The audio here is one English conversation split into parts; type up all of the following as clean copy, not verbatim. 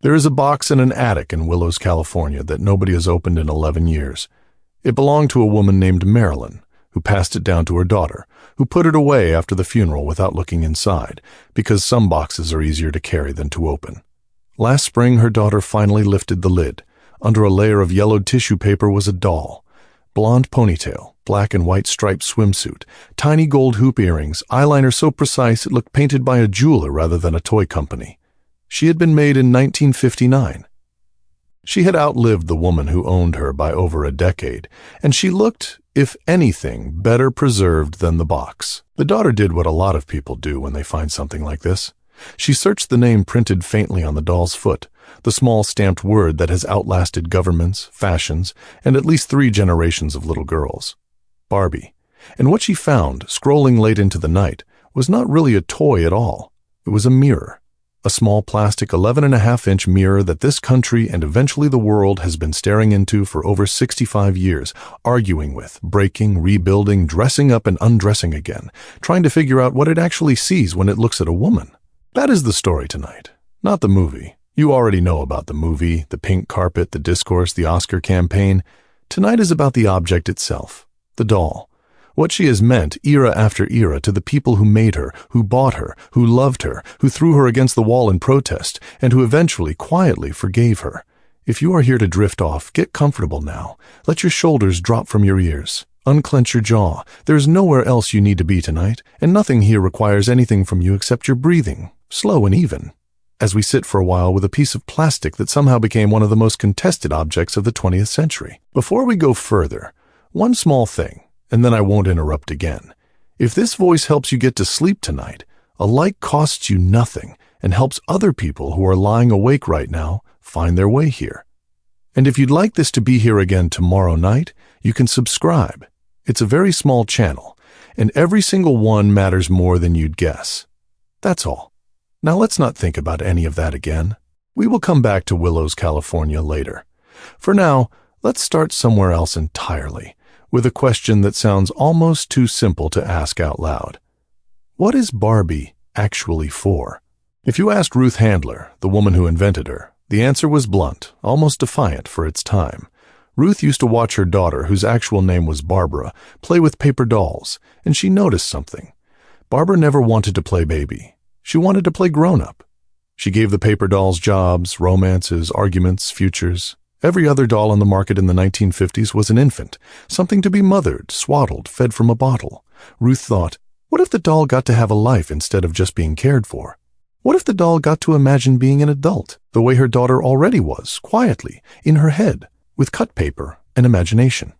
There is a box in an attic in Willows, California that nobody has opened in 11 years. It belonged to a woman named Marilyn, who passed it down to her daughter, who put it away after the funeral without looking inside, because some boxes are easier to carry than to open. Last spring, her daughter finally lifted the lid. Under a layer of yellowed tissue paper was a doll. Blonde ponytail, black and white striped swimsuit, tiny gold hoop earrings, eyeliner so precise it looked painted by a jeweler rather than a toy company. She had been made in 1959. She had outlived the woman who owned her by over a decade, and she looked, if anything, better preserved than the box. The daughter did what a lot of people do when they find something like this. She searched the name printed faintly on the doll's foot, the small stamped word that has outlasted governments, fashions, and at least 3 generations of little girls. Barbie. And what she found, scrolling late into the night, was not really a toy at all. It was a mirror. A small plastic 11.5-inch mirror that this country and eventually the world has been staring into for over 65 years, arguing with, breaking, rebuilding, dressing up and undressing again, trying to figure out what it actually sees when it looks at a woman. That is the story tonight, not the movie. You already know about the movie, the pink carpet, the discourse, the Oscar campaign. Tonight is about the object itself, the doll. What she has meant era after era to the people who made her, who bought her, who loved her, who threw her against the wall in protest, and who eventually, quietly forgave her. If you are here to drift off, get comfortable now. Let your shoulders drop from your ears. Unclench your jaw. There is nowhere else you need to be tonight, and nothing here requires anything from you except your breathing, slow and even, as we sit for a while with a piece of plastic that somehow became one of the most contested objects of the 20th century. Before we go further, one small thing, and then I won't interrupt again. If this voice helps you get to sleep tonight, a like costs you nothing and helps other people who are lying awake right now find their way here. And if you'd like this to be here again tomorrow night, you can subscribe. It's a very small channel, and every single one matters more than you'd guess. That's all. Now let's not think about any of that again. We will come back to Willows, California later. For now, let's start somewhere else entirely, with a question that sounds almost too simple to ask out loud. What is Barbie actually for? If you asked Ruth Handler, the woman who invented her, the answer was blunt, almost defiant for its time. Ruth used to watch her daughter, whose actual name was Barbara, play with paper dolls, and she noticed something. Barbara never wanted to play baby. She wanted to play grown-up. She gave the paper dolls jobs, romances, arguments, futures. Every other doll on the market in the 1950s was an infant, something to be mothered, swaddled, fed from a bottle. Ruth thought, what if the doll got to have a life instead of just being cared for? What if the doll got to imagine being an adult, the way her daughter already was, quietly, in her head, with cut paper and imagination?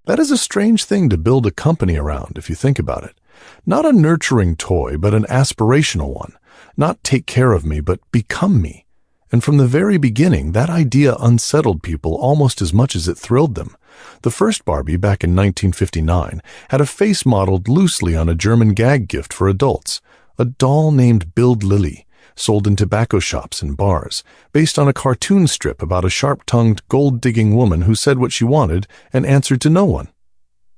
That is a strange thing to build a company around, if you think about it. Not a nurturing toy, but an aspirational one. Not take care of me, but become me. And from the very beginning, that idea unsettled people almost as much as it thrilled them. The first Barbie, back in 1959, had a face modeled loosely on a German gag gift for adults, a doll named Bild Lily, sold in tobacco shops and bars, based on a cartoon strip about a sharp-tongued, gold-digging woman who said what she wanted and answered to no one.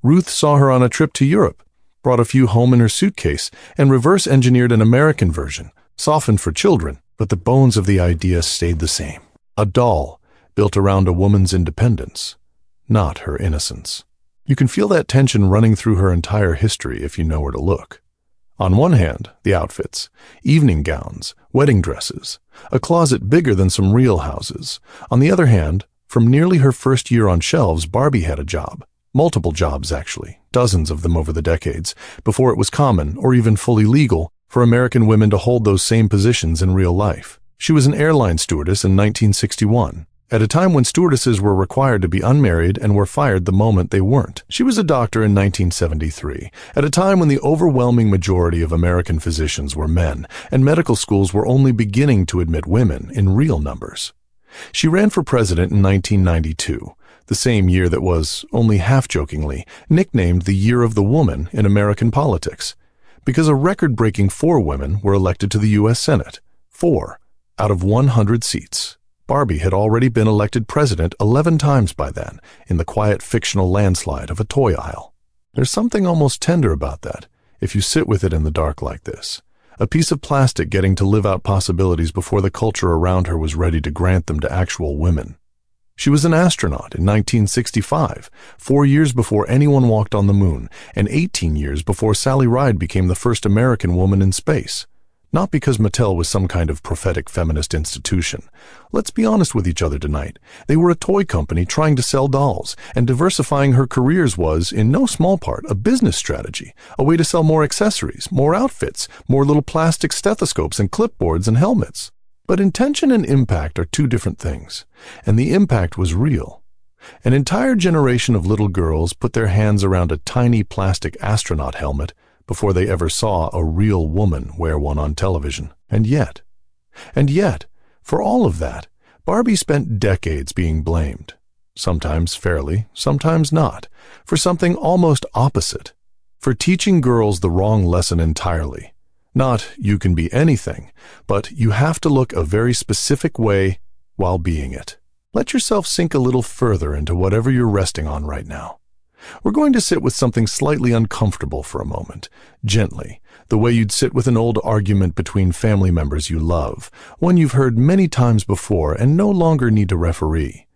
Ruth saw her on a trip to Europe, brought a few home in her suitcase, and reverse-engineered an American version, softened for children, but the bones of the idea stayed the same. A doll built around a woman's independence, not her innocence. You can feel that tension running through her entire history if you know where to look. On one hand, the outfits, evening gowns, wedding dresses, a closet bigger than some real houses. On the other hand, from nearly her first year on shelves, Barbie had a job. Multiple jobs, actually, dozens of them over the decades, before it was common, or even fully legal, for American women to hold those same positions in real life. She was an airline stewardess in 1961, at a time when stewardesses were required to be unmarried and were fired the moment they weren't. She was a doctor in 1973, at a time when the overwhelming majority of American physicians were men, and medical schools were only beginning to admit women in real numbers. She ran for president in 1992, the same year that was, only half-jokingly, nicknamed the Year of the Woman in American politics, because a record-breaking 4 women were elected to the U.S. Senate. 4 out of 100 seats. Barbie had already been elected president 11 times by then, in the quiet fictional landslide of a toy aisle. There's something almost tender about that, if you sit with it in the dark like this. a piece of plastic getting to live out possibilities before the culture around her was ready to grant them to actual women. She was an astronaut in 1965, 4 years before anyone walked on the moon, and 18 years before Sally Ride became the first American woman in space. Not because Mattel was some kind of prophetic feminist institution. Let's be honest with each other tonight. They were a toy company trying to sell dolls, and diversifying her careers was, in no small part, a business strategy, a way to sell more accessories, more outfits, more little plastic stethoscopes and clipboards and helmets. But intention and impact are two different things, and the impact was real. An entire generation of little girls put their hands around a tiny plastic astronaut helmet before they ever saw a real woman wear one on television. And yet, for all of that, Barbie spent decades being blamed, sometimes fairly, sometimes not, for something almost opposite, for teaching girls the wrong lesson entirely. Not, you can be anything, but you have to look a very specific way while being it. Let yourself sink a little further into whatever you're resting on right now. We're going to sit with something slightly uncomfortable for a moment, gently, the way you'd sit with an old argument between family members you love, one you've heard many times before and no longer need to referee.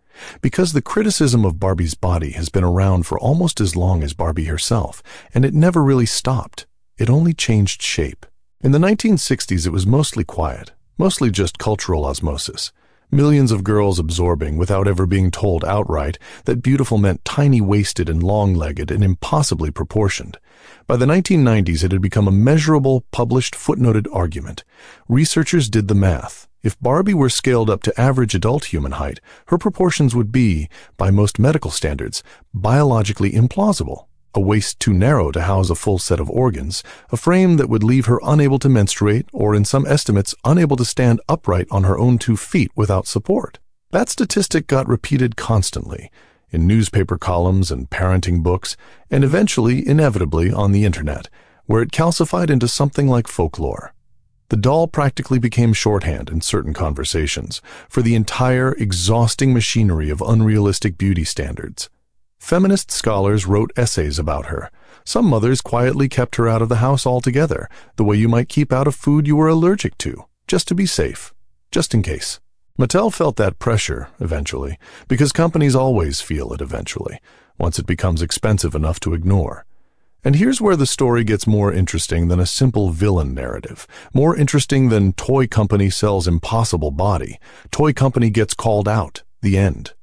Because the criticism of Barbie's body has been around for almost as long as Barbie herself, and it never really stopped. It only changed shape. In the 1960s, it was mostly quiet, mostly just cultural osmosis. Millions of girls absorbing, without ever being told outright, that beautiful meant tiny-waisted and long-legged and impossibly proportioned. By the 1990s, it had become a measurable, published, footnoted argument. Researchers did the math. If Barbie were scaled up to average adult human height, her proportions would be, by most medical standards, biologically implausible. A waist too narrow to house a full set of organs, a frame that would leave her unable to menstruate, or in some estimates, unable to stand upright on her own 2 feet without support. That statistic got repeated constantly, in newspaper columns and parenting books, and eventually, inevitably, on the internet, where it calcified into something like folklore. The doll practically became shorthand in certain conversations for the entire, exhausting machinery of unrealistic beauty standards. Feminist scholars wrote essays about her. Some mothers quietly kept her out of the house altogether, the way you might keep out of food you were allergic to, just to be safe, just in case. Mattel felt that pressure, eventually, because companies always feel it eventually, once it becomes expensive enough to ignore. And here's where the story gets more interesting than a simple villain narrative, more interesting than toy company sells impossible body, toy company gets called out, the end.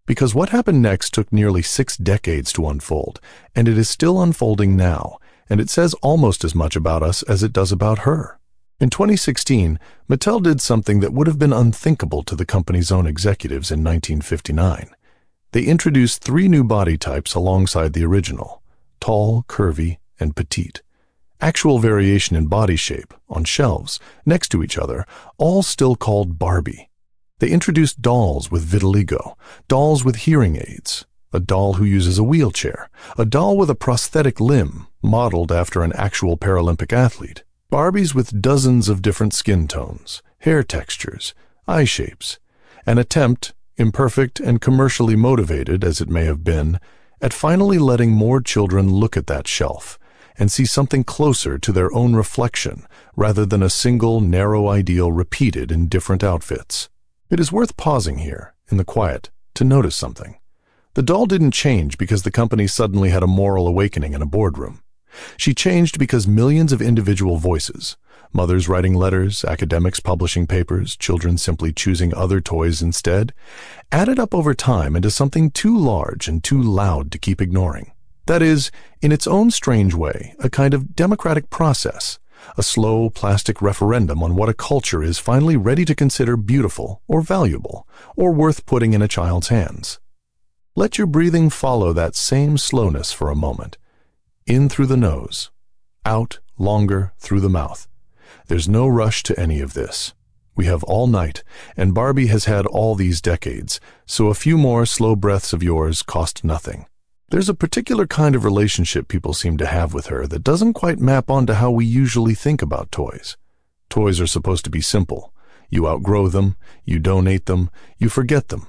Because what happened next took nearly 6 decades to unfold, and it is still unfolding now, and it says almost as much about us as it does about her. In 2016, Mattel did something that would have been unthinkable to the company's own executives in 1959. They introduced 3 new body types alongside the original: tall, curvy, and petite. Actual variation in body shape, on shelves, next to each other, all still called Barbie. They introduced dolls with vitiligo, dolls with hearing aids, a doll who uses a wheelchair, a doll with a prosthetic limb, modeled after an actual Paralympic athlete, Barbies with dozens of different skin tones, hair textures, eye shapes, an attempt, imperfect and commercially motivated as it may have been, at finally letting more children look at that shelf and see something closer to their own reflection rather than a single narrow ideal repeated in different outfits. It is worth pausing here, in the quiet, to notice something. The doll didn't change because the company suddenly had a moral awakening in a boardroom. She changed because millions of individual voices, mothers writing letters, academics publishing papers, children simply choosing other toys instead, added up over time into something too large and too loud to keep ignoring. That is, in its own strange way, a kind of democratic process, a slow plastic referendum on what a culture is finally ready to consider beautiful or valuable or worth putting in a child's hands. Let your breathing follow that same slowness for a moment. In through the nose, out longer through the mouth. There's no rush to any of this. We have all night, and Barbie has had all these decades, so a few more slow breaths of yours cost nothing. There's a particular kind of relationship people seem to have with her that doesn't quite map onto how we usually think about toys. Toys are supposed to be simple. You outgrow them, you donate them, you forget them.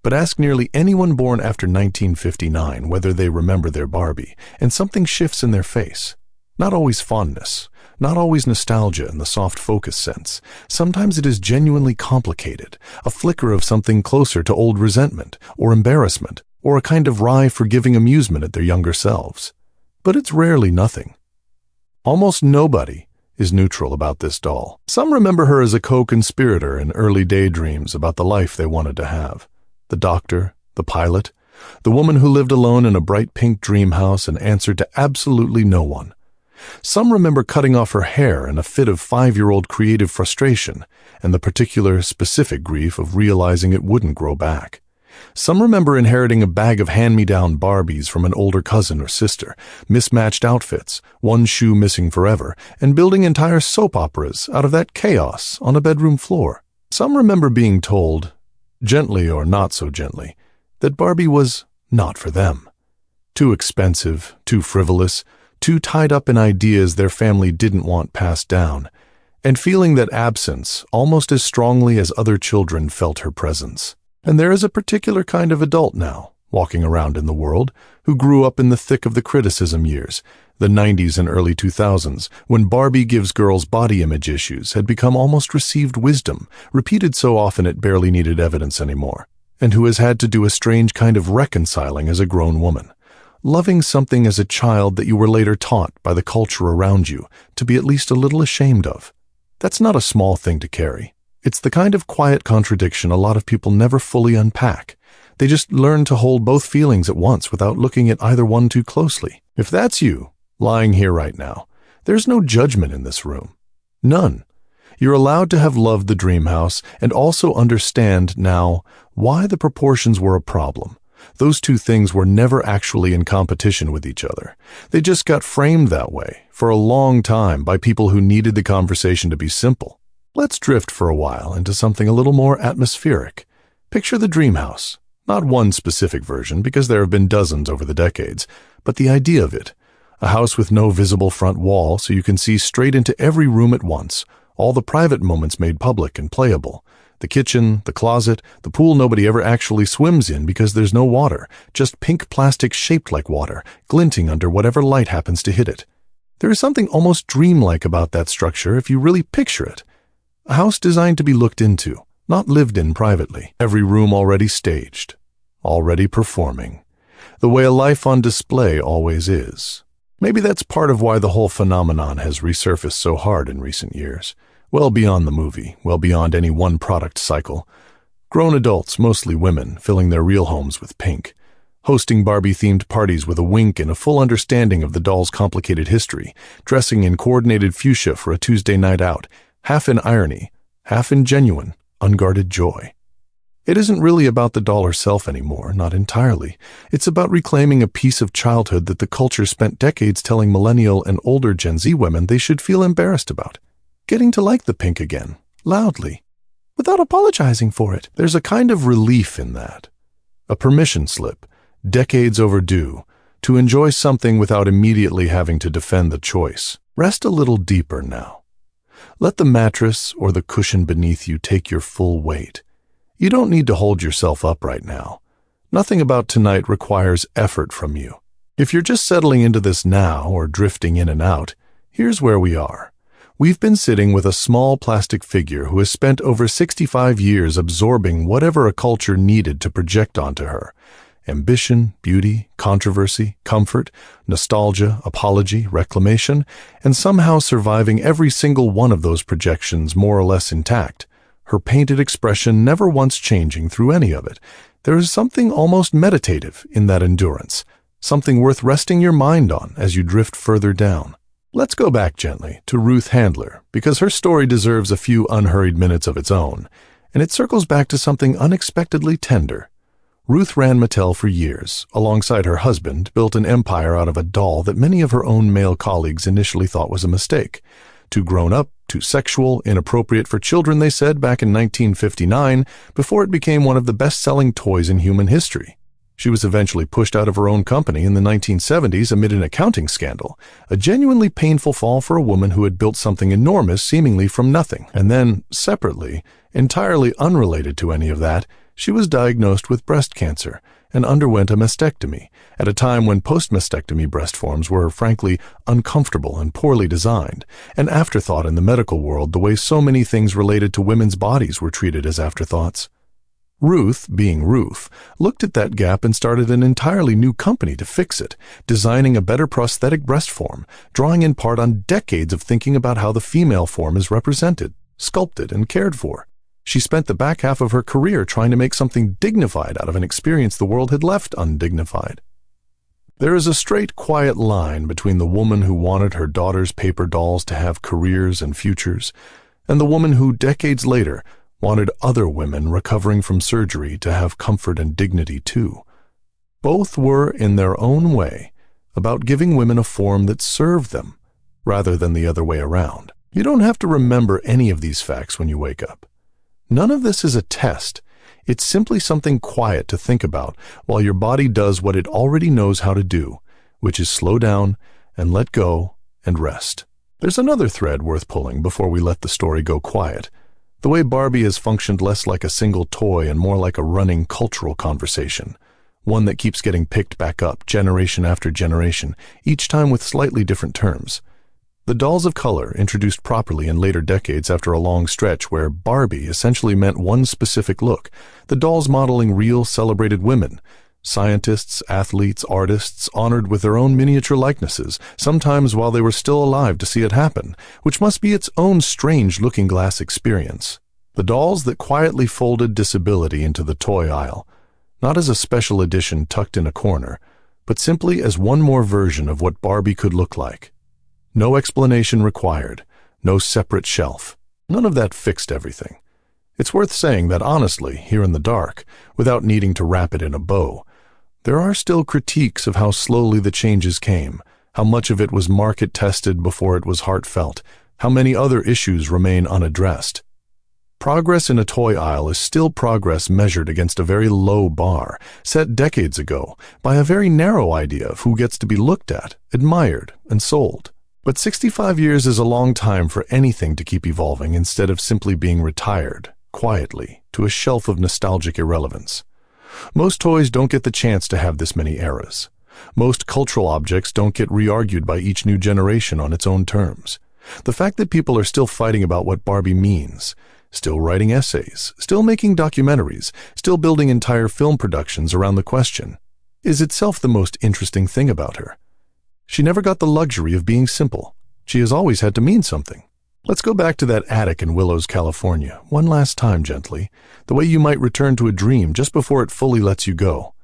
But ask nearly anyone born after 1959 whether they remember their Barbie, and something shifts in their face. Not always fondness, not always nostalgia in the soft focus sense. Sometimes it is genuinely complicated, a flicker of something closer to old resentment or embarrassment, or a kind of wry, forgiving amusement at their younger selves. But it's rarely nothing. Almost nobody is neutral about this doll. Some remember her as a co-conspirator in early daydreams about the life they wanted to have. The doctor, the pilot, the woman who lived alone in a bright pink dream house and answered to absolutely no one. Some remember cutting off her hair in a fit of 5-year-old creative frustration and the particular specific grief of realizing it wouldn't grow back. Some remember inheriting a bag of hand-me-down Barbies from an older cousin or sister, mismatched outfits, one shoe missing forever, and building entire soap operas out of that chaos on a bedroom floor. Some remember being told, gently or not so gently, that Barbie was not for them. Too expensive, too frivolous, too tied up in ideas their family didn't want passed down, and feeling that absence almost as strongly as other children felt her presence. And there is a particular kind of adult now, walking around in the world, who grew up in the thick of the criticism years, the 90s and early 2000s, when Barbie gives girls body image issues had become almost received wisdom, repeated so often it barely needed evidence anymore, and who has had to do a strange kind of reconciling as a grown woman, loving something as a child that you were later taught by the culture around you to be at least a little ashamed of. That's not a small thing to carry. It's the kind of quiet contradiction a lot of people never fully unpack. They just learn to hold both feelings at once without looking at either one too closely. If that's you, lying here right now, there's no judgment in this room. None. You're allowed to have loved the dream house and also understand now why the proportions were a problem. Those two things were never actually in competition with each other. They just got framed that way for a long time by people who needed the conversation to be simple. Let's drift for a while into something a little more atmospheric. Picture the dream house. Not one specific version, because there have been dozens over the decades, but the idea of it. A house with no visible front wall so you can see straight into every room at once, all the private moments made public and playable. The kitchen, the closet, the pool nobody ever actually swims in because there's no water, just pink plastic shaped like water, glinting under whatever light happens to hit it. There is something almost dreamlike about that structure if you really picture it. A house designed to be looked into, not lived in privately. Every room already staged, already performing, the way a life on display always is. Maybe that's part of why the whole phenomenon has resurfaced so hard in recent years. Well beyond the movie, well beyond any one product cycle. Grown adults, mostly women, filling their real homes with pink. Hosting Barbie-themed parties with a wink and a full understanding of the doll's complicated history. Dressing in coordinated fuchsia for a Tuesday night out. Half in irony, half in genuine, unguarded joy. It isn't really about the doll herself anymore, not entirely. It's about reclaiming a piece of childhood that the culture spent decades telling millennial and older Gen Z women they should feel embarrassed about. Getting to like the pink again, loudly, without apologizing for it. There's a kind of relief in that. A permission slip, decades overdue, to enjoy something without immediately having to defend the choice. Rest a little deeper now. Let the mattress or the cushion beneath you take your full weight. You don't need to hold yourself up right now. Nothing about tonight requires effort from you. If you're just settling into this now or drifting in and out, here's where we are. We've been sitting with a small plastic figure who has spent over 65 years absorbing whatever a culture needed to project onto her. Ambition, beauty, controversy, comfort, nostalgia, apology, reclamation, and somehow surviving every single one of those projections more or less intact, her painted expression never once changing through any of it. There is something almost meditative in that endurance, something worth resting your mind on as you drift further down. Let's go back gently to Ruth Handler, because her story deserves a few unhurried minutes of its own, and it circles back to something unexpectedly tender. Ruth ran Mattel for years. Alongside her husband, built an empire out of a doll that many of her own male colleagues initially thought was a mistake. Too grown up, too sexual, inappropriate for children, they said back in 1959, before it became one of the best-selling toys in human history. She was eventually pushed out of her own company in the 1970s amid an accounting scandal, a genuinely painful fall for a woman who had built something enormous seemingly from nothing. And then, separately, entirely unrelated to any of that, she was diagnosed with breast cancer and underwent a mastectomy at a time when post-mastectomy breast forms were, frankly, uncomfortable and poorly designed, an afterthought in the medical world the way so many things related to women's bodies were treated as afterthoughts. Ruth, being Ruth, looked at that gap and started an entirely new company to fix it, designing a better prosthetic breast form, drawing in part on decades of thinking about how the female form is represented, sculpted, and cared for. She spent the back half of her career trying to make something dignified out of an experience the world had left undignified. There is a straight, quiet line between the woman who wanted her daughter's paper dolls to have careers and futures, and the woman who, decades later, wanted other women recovering from surgery to have comfort and dignity too. Both were, in their own way, about giving women a form that served them, rather than the other way around. You don't have to remember any of these facts when you wake up. None of this is a test. It's simply something quiet to think about while your body does what it already knows how to do, which is slow down and let go and rest. There's another thread worth pulling before we let the story go quiet. The way Barbie has functioned less like a single toy and more like a running cultural conversation, one that keeps getting picked back up generation after generation, each time with slightly different terms. The dolls of color, introduced properly in later decades after a long stretch where Barbie essentially meant one specific look, the dolls modeling real celebrated women, scientists, athletes, artists, honored with their own miniature likenesses, sometimes while they were still alive to see it happen, which must be its own strange looking-glass experience. The dolls that quietly folded disability into the toy aisle, not as a special edition tucked in a corner, but simply as one more version of what Barbie could look like. No explanation required, no separate shelf. None of that fixed everything. It's worth saying that honestly, here in the dark, without needing to wrap it in a bow, there are still critiques of how slowly the changes came, how much of it was market-tested before it was heartfelt, how many other issues remain unaddressed. Progress in a toy aisle is still progress measured against a very low bar, set decades ago by a very narrow idea of who gets to be looked at, admired, and sold. But 65 years is a long time for anything to keep evolving instead of simply being retired, quietly, to a shelf of nostalgic irrelevance. Most toys don't get the chance to have this many eras. Most cultural objects don't get re-argued by each new generation on its own terms. The fact that people are still fighting about what Barbie means, still writing essays, still making documentaries, still building entire film productions around the question, is itself the most interesting thing about her. She never got the luxury of being simple. She has always had to mean something. Let's go back to that attic in Willows, California, one last time gently, the way you might return to a dream just before it fully lets you go.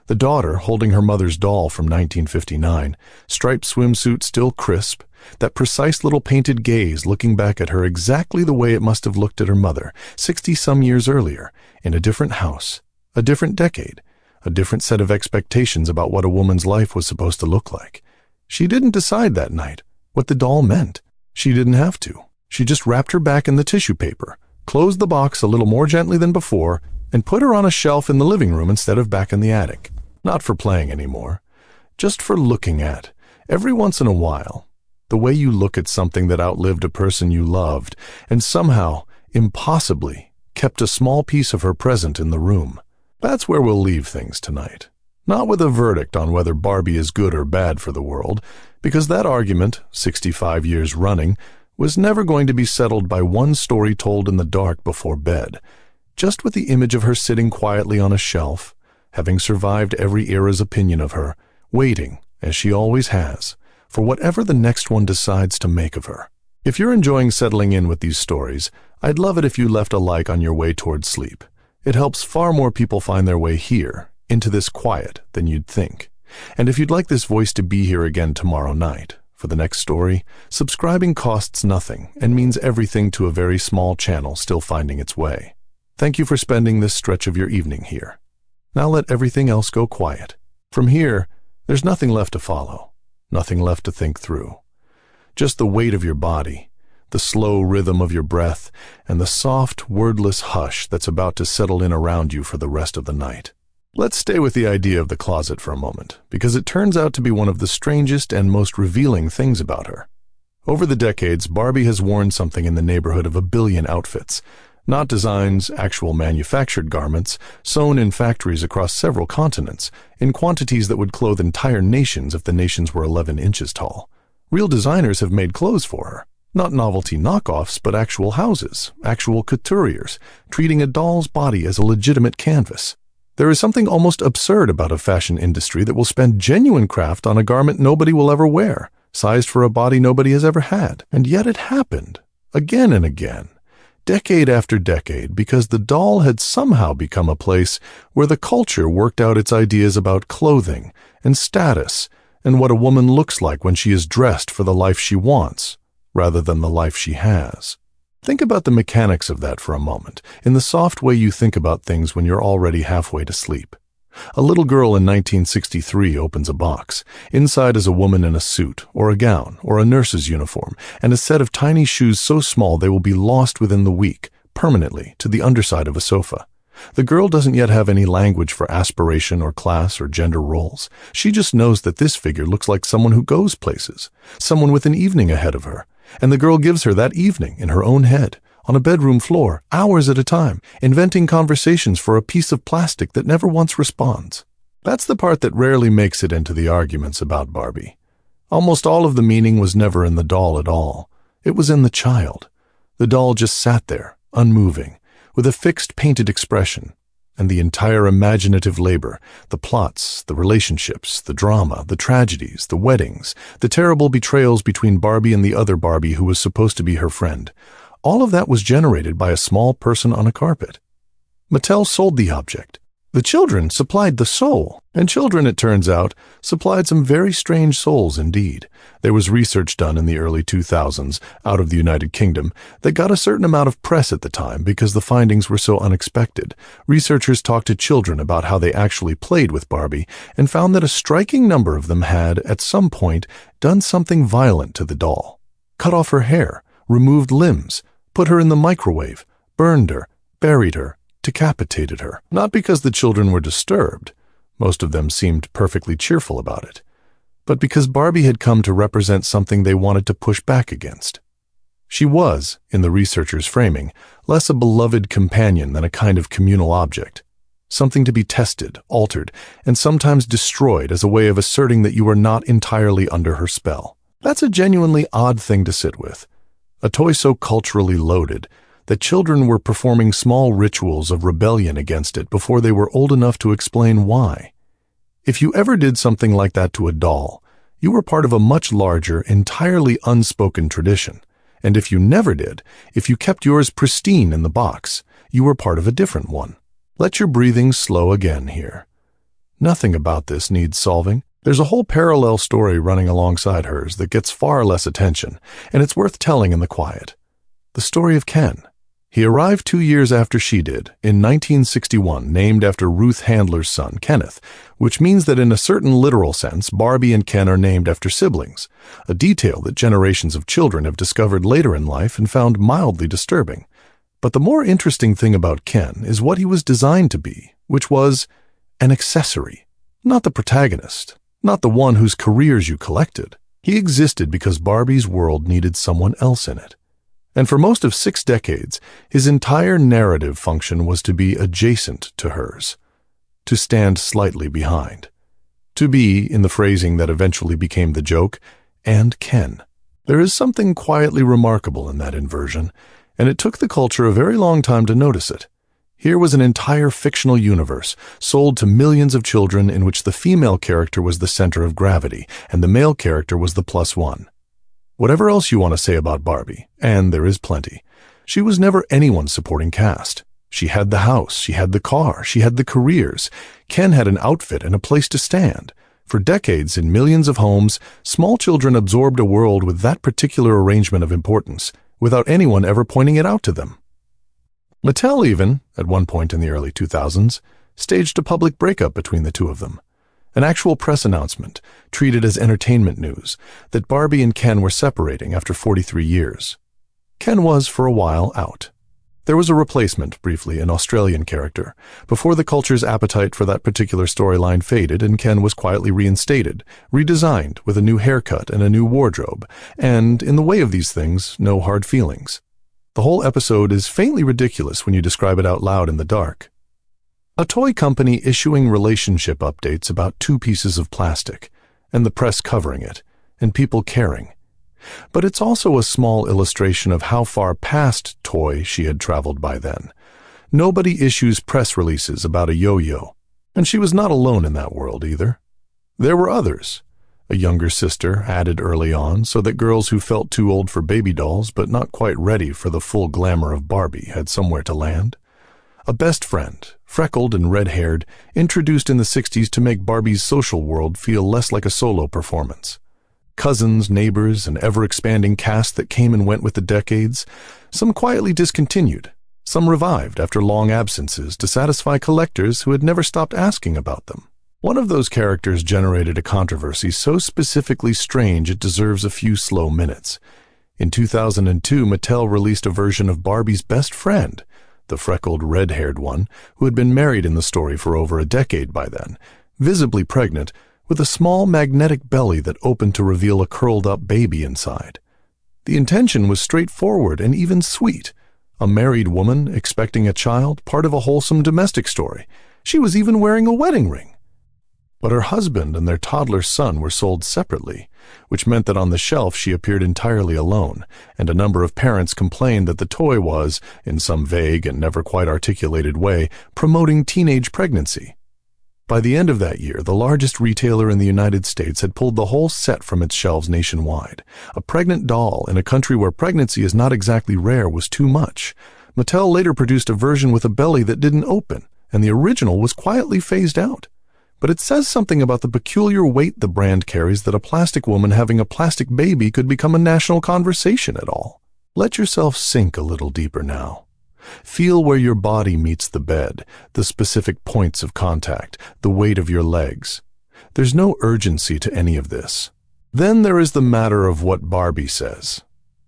The daughter holding her mother's doll from 1959, striped swimsuit still crisp, that precise little painted gaze looking back at her exactly the way it must have looked at her mother 60-some years earlier, in a different house, a different decade, a different set of expectations about what a woman's life was supposed to look like. She didn't decide that night what the doll meant. She didn't have to. She just wrapped her back in the tissue paper, closed the box a little more gently than before, and put her on a shelf in the living room instead of back in the attic. Not for playing anymore, just for looking at, every once in a while, the way you look at something that outlived a person you loved and somehow, impossibly, kept a small piece of her present in the room. That's where we'll leave things tonight. Not with a verdict on whether Barbie is good or bad for the world, because that argument, 65 years running, was never going to be settled by one story told in the dark before bed, just with the image of her sitting quietly on a shelf, having survived every era's opinion of her, waiting, as she always has, for whatever the next one decides to make of her. If you're enjoying settling in with these stories, I'd love it if you left a like on your way towards sleep. It helps far more people find their way here, into this quiet, than you'd think. And if you'd like this voice to be here again tomorrow night, for the next story, subscribing costs nothing and means everything to a very small channel still finding its way. Thank you for spending this stretch of your evening here. Now let everything else go quiet. From here, there's nothing left to follow, nothing left to think through. Just the weight of your body, the slow rhythm of your breath, and the soft, wordless hush that's about to settle in around you for the rest of the night. Let's stay with the idea of the closet for a moment, because it turns out to be one of the strangest and most revealing things about her. Over the decades, Barbie has worn something in the neighborhood of 1 billion outfits, Not designs, actual manufactured garments, sewn in factories across several continents, in quantities that would clothe entire nations if the nations were 11 inches tall. Real designers have made clothes for her. Not novelty knockoffs, but actual houses, actual couturiers, treating a doll's body as a legitimate canvas. There is something almost absurd about a fashion industry that will spend genuine craft on a garment nobody will ever wear, sized for a body nobody has ever had. And yet it happened, again and again, decade after decade, because the doll had somehow become a place where the culture worked out its ideas about clothing and status and what a woman looks like when she is dressed for the life she wants, rather than the life she has. Think about the mechanics of that for a moment, in the soft way you think about things when you're already halfway to sleep. A little girl in 1963 opens a box. Inside is a woman in a suit, or a gown, or a nurse's uniform, and a set of tiny shoes so small they will be lost within the week, permanently, to the underside of a sofa. The girl doesn't yet have any language for aspiration or class or gender roles. She just knows that this figure looks like someone who goes places, someone with an evening ahead of her. And the girl gives her that evening in her own head, on a bedroom floor, hours at a time, inventing conversations for a piece of plastic that never once responds. That's the part that rarely makes it into the arguments about Barbie. Almost all of the meaning was never in the doll at all. It was in the child. The doll just sat there, unmoving, with a fixed painted expression, and the entire imaginative labor, the plots, the relationships, the drama, the tragedies, the weddings, the terrible betrayals between Barbie and the other Barbie who was supposed to be her friend, all of that was generated by a small person on a carpet. Mattel sold the object. The children supplied the soul, and children, it turns out, supplied some very strange souls indeed. There was research done in the early 2000s, out of the United Kingdom, that got a certain amount of press at the time because the findings were so unexpected. Researchers talked to children about how they actually played with Barbie and found that a striking number of them had, at some point, done something violent to the doll. Cut off her hair, removed limbs, put her in the microwave, burned her, buried her, decapitated her. Not because the children were disturbed, most of them seemed perfectly cheerful about it, but because Barbie had come to represent something they wanted to push back against. She was, in the researchers' framing, less a beloved companion than a kind of communal object, something to be tested, altered, and sometimes destroyed as a way of asserting that you were not entirely under her spell. That's a genuinely odd thing to sit with. A toy so culturally loaded that children were performing small rituals of rebellion against it before they were old enough to explain why. If you ever did something like that to a doll, you were part of a much larger, entirely unspoken tradition. And if you never did, if you kept yours pristine in the box, you were part of a different one. Let your breathing slow again here. Nothing about this needs solving. There's a whole parallel story running alongside hers that gets far less attention, and it's worth telling in the quiet. The story of Ken. He arrived 2 years after she did, in 1961, named after Ruth Handler's son, Kenneth, which means that in a certain literal sense, Barbie and Ken are named after siblings, a detail that generations of children have discovered later in life and found mildly disturbing. But the more interesting thing about Ken is what he was designed to be, which was an accessory, not the protagonist. Not the one whose careers you collected. He existed because Barbie's world needed someone else in it. And for most of 6 decades, his entire narrative function was to be adjacent to hers, to stand slightly behind, to be, in the phrasing that eventually became the joke, and Ken. There is something quietly remarkable in that inversion, and it took the culture a very long time to notice it. Here was an entire fictional universe, sold to millions of children in which the female character was the center of gravity, and the male character was the plus one. Whatever else you want to say about Barbie, and there is plenty, she was never anyone's supporting cast. She had the house, she had the car, she had the careers. Ken had an outfit and a place to stand. For decades, in millions of homes, small children absorbed a world with that particular arrangement of importance, without anyone ever pointing it out to them. Mattel even, at one point in the early 2000s, staged a public breakup between the two of them. An actual press announcement, treated as entertainment news, that Barbie and Ken were separating after 43 years. Ken was, for a while, out. There was a replacement, briefly, an Australian character, before the culture's appetite for that particular storyline faded and Ken was quietly reinstated, redesigned with a new haircut and a new wardrobe, and, in the way of these things, no hard feelings. The whole episode is faintly ridiculous when you describe it out loud in the dark. A toy company issuing relationship updates about two pieces of plastic, and the press covering it, and people caring. But it's also a small illustration of how far past toy she had traveled by then. Nobody issues press releases about a yo-yo, and she was not alone in that world either. There were others. A younger sister added early on so that girls who felt too old for baby dolls but not quite ready for the full glamour of Barbie had somewhere to land. A best friend, freckled and red-haired, introduced in the 60s to make Barbie's social world feel less like a solo performance. Cousins, neighbors, an ever-expanding cast that came and went with the decades, some quietly discontinued, some revived after long absences to satisfy collectors who had never stopped asking about them. One of those characters generated a controversy so specifically strange it deserves a few slow minutes. In 2002, Mattel released a version of Barbie's best friend, the freckled, red-haired one, who had been married in the story for over a decade by then, visibly pregnant, with a small magnetic belly that opened to reveal a curled-up baby inside. The intention was straightforward and even sweet. A married woman expecting a child, part of a wholesome domestic story. She was even wearing a wedding ring. But her husband and their toddler son were sold separately, which meant that on the shelf she appeared entirely alone, and a number of parents complained that the toy was, in some vague and never quite articulated way, promoting teenage pregnancy. By the end of that year, the largest retailer in the United States had pulled the whole set from its shelves nationwide. A pregnant doll in a country where pregnancy is not exactly rare was too much. Mattel later produced a version with a belly that didn't open, and the original was quietly phased out. But it says something about the peculiar weight the brand carries that a plastic woman having a plastic baby could become a national conversation at all. Let yourself sink a little deeper now. Feel where your body meets the bed, the specific points of contact, the weight of your legs. There's no urgency to any of this. Then there is the matter of what Barbie says.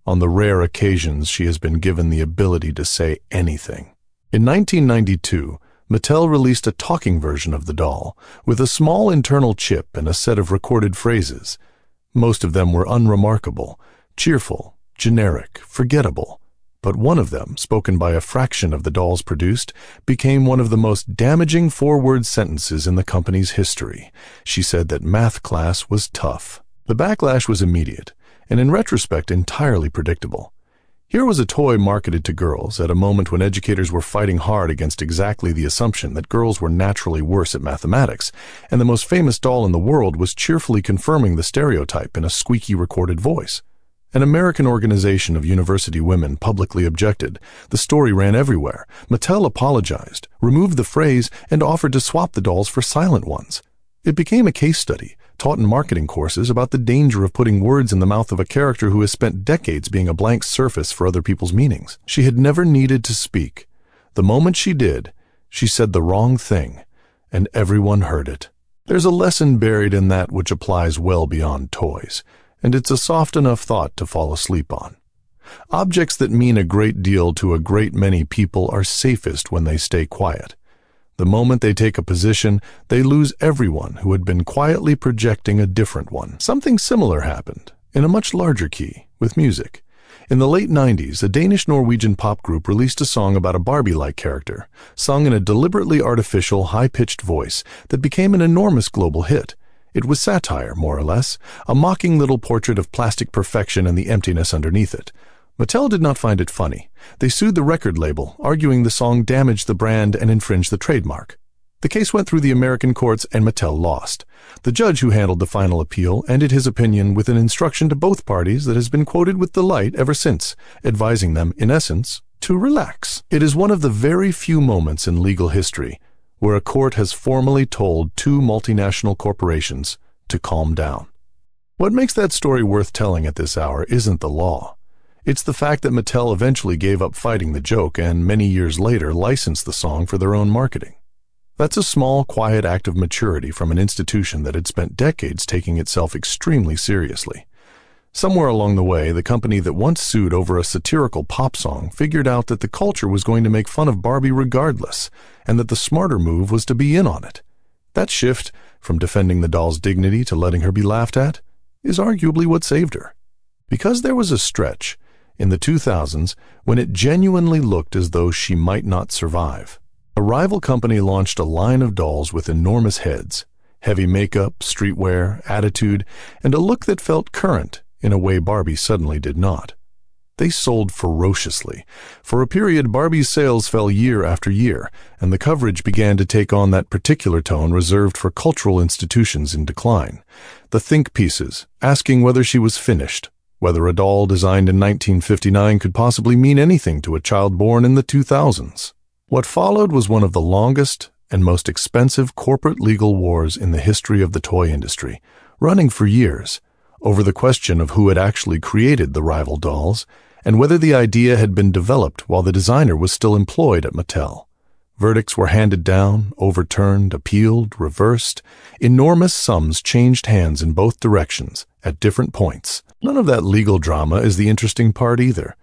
On the rare occasions she has been given the ability to say anything. In 1992, Mattel released a talking version of the doll, with a small internal chip and a set of recorded phrases. Most of them were unremarkable, cheerful, generic, forgettable. But one of them, spoken by a fraction of the dolls produced, became one of the most damaging four-word sentences in the company's history. She said that math class was tough. The backlash was immediate, and in retrospect entirely predictable. Here was a toy marketed to girls at a moment when educators were fighting hard against exactly the assumption that girls were naturally worse at mathematics, and the most famous doll in the world was cheerfully confirming the stereotype in a squeaky recorded voice. An American organization of university women publicly objected. The story ran everywhere. Mattel apologized, removed the phrase, and offered to swap the dolls for silent ones. It became a case study, taught in marketing courses, about the danger of putting words in the mouth of a character who has spent decades being a blank surface for other people's meanings. She had never needed to speak. The moment she did, she said the wrong thing, and everyone heard it. There's a lesson buried in that which applies well beyond toys, and it's a soft enough thought to fall asleep on. Objects that mean a great deal to a great many people are safest when they stay quiet. The moment they take a position, they lose everyone who had been quietly projecting a different one. Something similar happened, in a much larger key, with music. In the late 90s, a Danish-Norwegian pop group released a song about a Barbie-like character, sung in a deliberately artificial, high-pitched voice that became an enormous global hit. It was satire, more or less, a mocking little portrait of plastic perfection and the emptiness underneath it. Mattel did not find it funny. They sued the record label, arguing the song damaged the brand and infringed the trademark. The case went through the American courts and Mattel lost. The judge who handled the final appeal ended his opinion with an instruction to both parties that has been quoted with delight ever since, advising them, in essence, to relax. It is one of the very few moments in legal history where a court has formally told two multinational corporations to calm down. What makes that story worth telling at this hour isn't the law. It's the fact that Mattel eventually gave up fighting the joke and many years later licensed the song for their own marketing. That's a small, quiet act of maturity from an institution that had spent decades taking itself extremely seriously. Somewhere along the way, the company that once sued over a satirical pop song figured out that the culture was going to make fun of Barbie regardless, and that the smarter move was to be in on it. That shift, from defending the doll's dignity to letting her be laughed at, is arguably what saved her. Because there was a stretch, in the 2000s, when it genuinely looked as though she might not survive. A rival company launched a line of dolls with enormous heads, heavy makeup, streetwear, attitude, and a look that felt current in a way Barbie suddenly did not. They sold ferociously. For a period, Barbie's sales fell year after year, and the coverage began to take on that particular tone reserved for cultural institutions in decline. The think pieces, asking whether she was finished, whether a doll designed in 1959 could possibly mean anything to a child born in the 2000s. What followed was one of the longest and most expensive corporate legal wars in the history of the toy industry, running for years, over the question of who had actually created the rival dolls and whether the idea had been developed while the designer was still employed at Mattel. Verdicts were handed down, overturned, appealed, reversed. Enormous sums changed hands in both directions at different points. None of that legal drama is the interesting part either.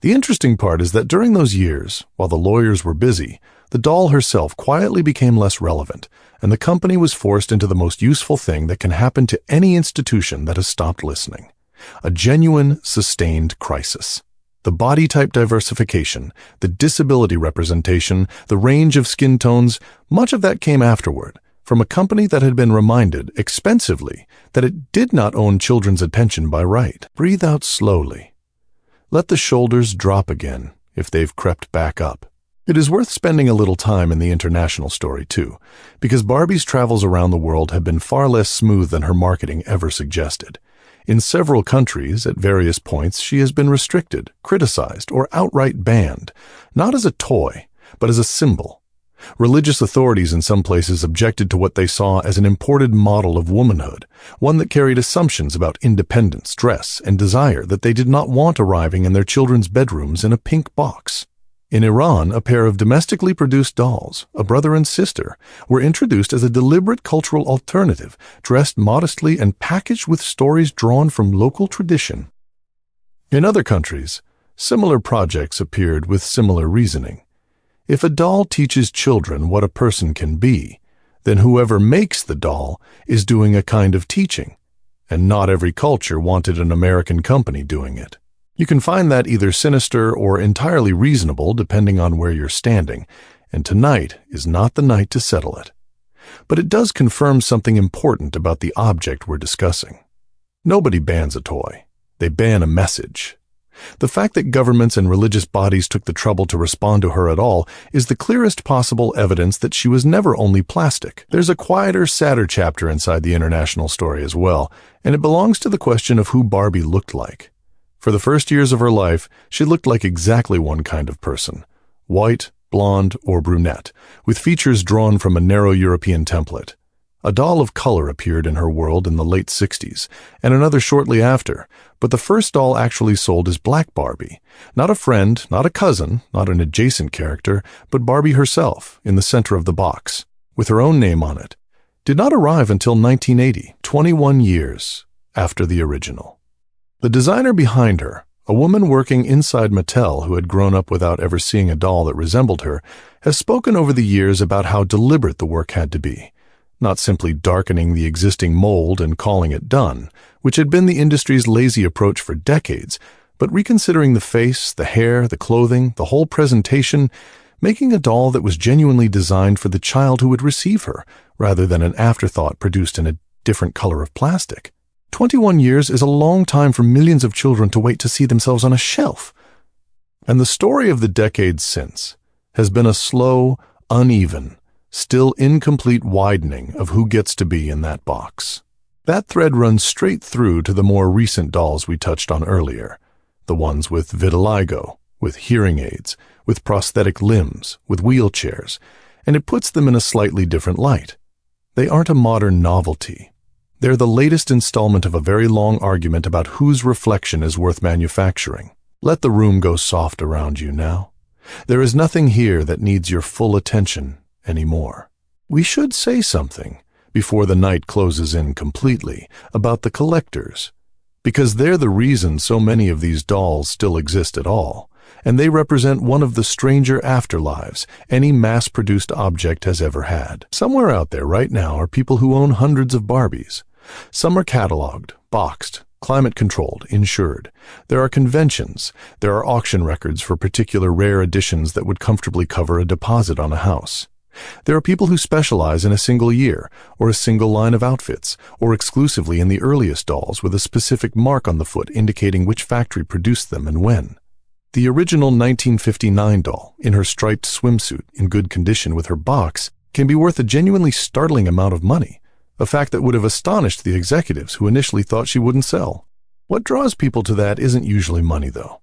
The interesting part is that during those years, while the lawyers were busy, the doll herself quietly became less relevant, and the company was forced into the most useful thing that can happen to any institution that has stopped listening: a genuine, sustained crisis. The body type diversification, the disability representation, the range of skin tones, much of that came afterward, from a company that had been reminded, expensively, that it did not own children's attention by right. Breathe out slowly. Let the shoulders drop again, if they've crept back up. It is worth spending a little time in the international story, too, because Barbie's travels around the world have been far less smooth than her marketing ever suggested. In several countries, at various points, she has been restricted, criticized, or outright banned, not as a toy, but as a symbol. Religious authorities in some places objected to what they saw as an imported model of womanhood, one that carried assumptions about independence, dress, and desire that they did not want arriving in their children's bedrooms in a pink box. In Iran, a pair of domestically produced dolls, a brother and sister, were introduced as a deliberate cultural alternative, dressed modestly and packaged with stories drawn from local tradition. In other countries, similar projects appeared with similar reasoning. If a doll teaches children what a person can be, then whoever makes the doll is doing a kind of teaching, and not every culture wanted an American company doing it. You can find that either sinister or entirely reasonable depending on where you're standing, and tonight is not the night to settle it. But it does confirm something important about the object we're discussing. Nobody bans a toy. They ban a message. The fact that governments and religious bodies took the trouble to respond to her at all is the clearest possible evidence that she was never only plastic. There's a quieter, sadder chapter inside the international story as well, and it belongs to the question of who Barbie looked like. For the first years of her life, she looked like exactly one kind of person: white, blonde, or brunette, with features drawn from a narrow European template. A doll of color appeared in her world in the late 60s, and another shortly after, but the first doll actually sold as Black Barbie. Not a friend, not a cousin, not an adjacent character, but Barbie herself, in the center of the box, with her own name on it. Did not arrive until 1980, 21 years after the original. The designer behind her, a woman working inside Mattel who had grown up without ever seeing a doll that resembled her, has spoken over the years about how deliberate the work had to be. Not simply darkening the existing mold and calling it done, which had been the industry's lazy approach for decades, but reconsidering the face, the hair, the clothing, the whole presentation, making a doll that was genuinely designed for the child who would receive her, rather than an afterthought produced in a different color of plastic. 21 years is a long time for millions of children to wait to see themselves on a shelf. And the story of the decades since has been a slow, uneven, still incomplete widening of who gets to be in that box. That thread runs straight through to the more recent dolls we touched on earlier, the ones with vitiligo, with hearing aids, with prosthetic limbs, with wheelchairs, and it puts them in a slightly different light. They aren't a modern novelty. They're the latest installment of a very long argument about whose reflection is worth manufacturing. Let the room go soft around you now. There is nothing here that needs your full attention anymore. We should say something, before the night closes in completely, about the collectors, because they're the reason so many of these dolls still exist at all, and they represent one of the stranger afterlives any mass-produced object has ever had. Somewhere out there right now are people who own hundreds of Barbies. Some are cataloged, boxed, climate-controlled, insured. There are conventions. There are auction records for particular rare editions that would comfortably cover a deposit on a house. There are people who specialize in a single year, or a single line of outfits, or exclusively in the earliest dolls with a specific mark on the foot indicating which factory produced them and when. The original 1959 doll, in her striped swimsuit, in good condition with her box, can be worth a genuinely startling amount of money, a fact that would have astonished the executives who initially thought she wouldn't sell. What draws people to that isn't usually money, though.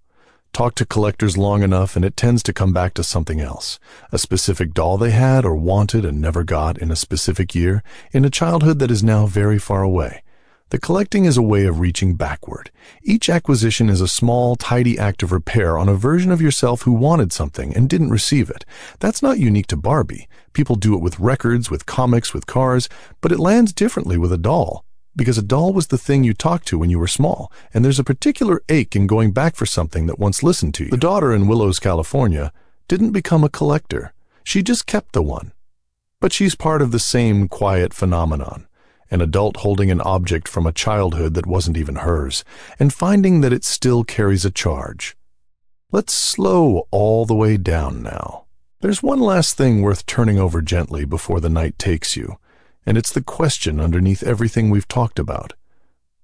Talk to collectors long enough and it tends to come back to something else, a specific doll they had or wanted and never got in a specific year, in a childhood that is now very far away. The collecting is a way of reaching backward. Each acquisition is a small, tidy act of repair on a version of yourself who wanted something and didn't receive it. That's not unique to Barbie. People do it with records, with comics, with cars, but it lands differently with a doll. Because a doll was the thing you talked to when you were small, and there's a particular ache in going back for something that once listened to you. The daughter in Willows, California, didn't become a collector. She just kept the one. But she's part of the same quiet phenomenon. An adult holding an object from a childhood that wasn't even hers, and finding that it still carries a charge. Let's slow all the way down now. There's one last thing worth turning over gently before the night takes you, and it's the question underneath everything we've talked about.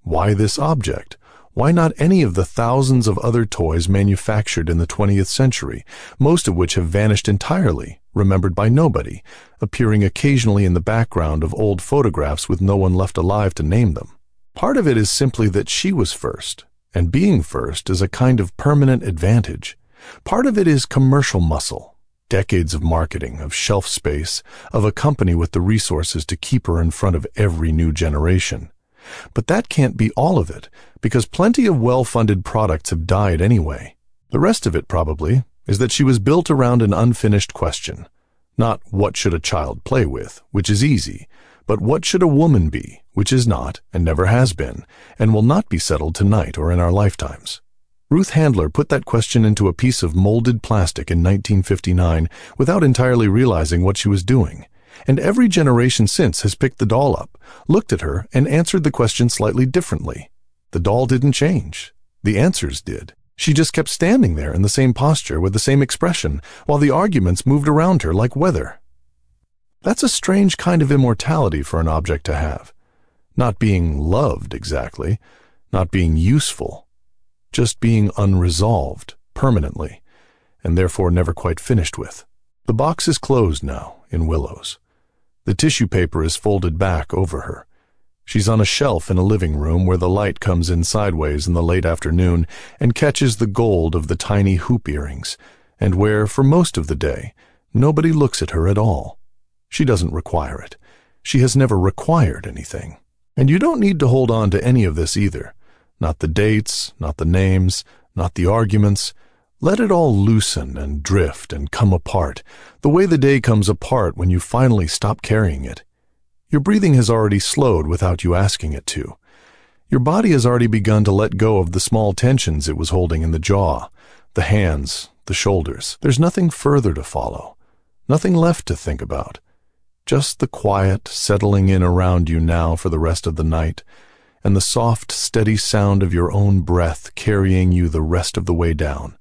Why this object? Why not any of the thousands of other toys manufactured in the 20th century, most of which have vanished entirely, remembered by nobody, appearing occasionally in the background of old photographs with no one left alive to name them? Part of it is simply that she was first, and being first is a kind of permanent advantage. Part of it is commercial muscle. Decades of marketing, of shelf space, of a company with the resources to keep her in front of every new generation. But that can't be all of it, because plenty of well-funded products have died anyway. The rest of it, probably, is that she was built around an unfinished question. Not what should a child play with, which is easy, but what should a woman be, which is not, and never has been, and will not be settled tonight or in our lifetimes. Ruth Handler put that question into a piece of molded plastic in 1959 without entirely realizing what she was doing. And every generation since has picked the doll up, looked at her, and answered the question slightly differently. The doll didn't change. The answers did. She just kept standing there in the same posture with the same expression, while the arguments moved around her like weather. That's a strange kind of immortality for an object to have. Not being loved exactly, not being useful. Just being unresolved, permanently, and therefore never quite finished with. The box is closed now, in Willows. The tissue paper is folded back over her. She's on a shelf in a living room where the light comes in sideways in the late afternoon and catches the gold of the tiny hoop earrings, and where, for most of the day, nobody looks at her at all. She doesn't require it. She has never required anything. And you don't need to hold on to any of this either. Not the dates, not the names, not the arguments. Let it all loosen and drift and come apart, the way the day comes apart when you finally stop carrying it. Your breathing has already slowed without you asking it to. Your body has already begun to let go of the small tensions it was holding in the jaw, the hands, the shoulders. There's nothing further to follow, nothing left to think about. Just the quiet settling in around you now for the rest of the night, and the soft, steady sound of your own breath carrying you the rest of the way down.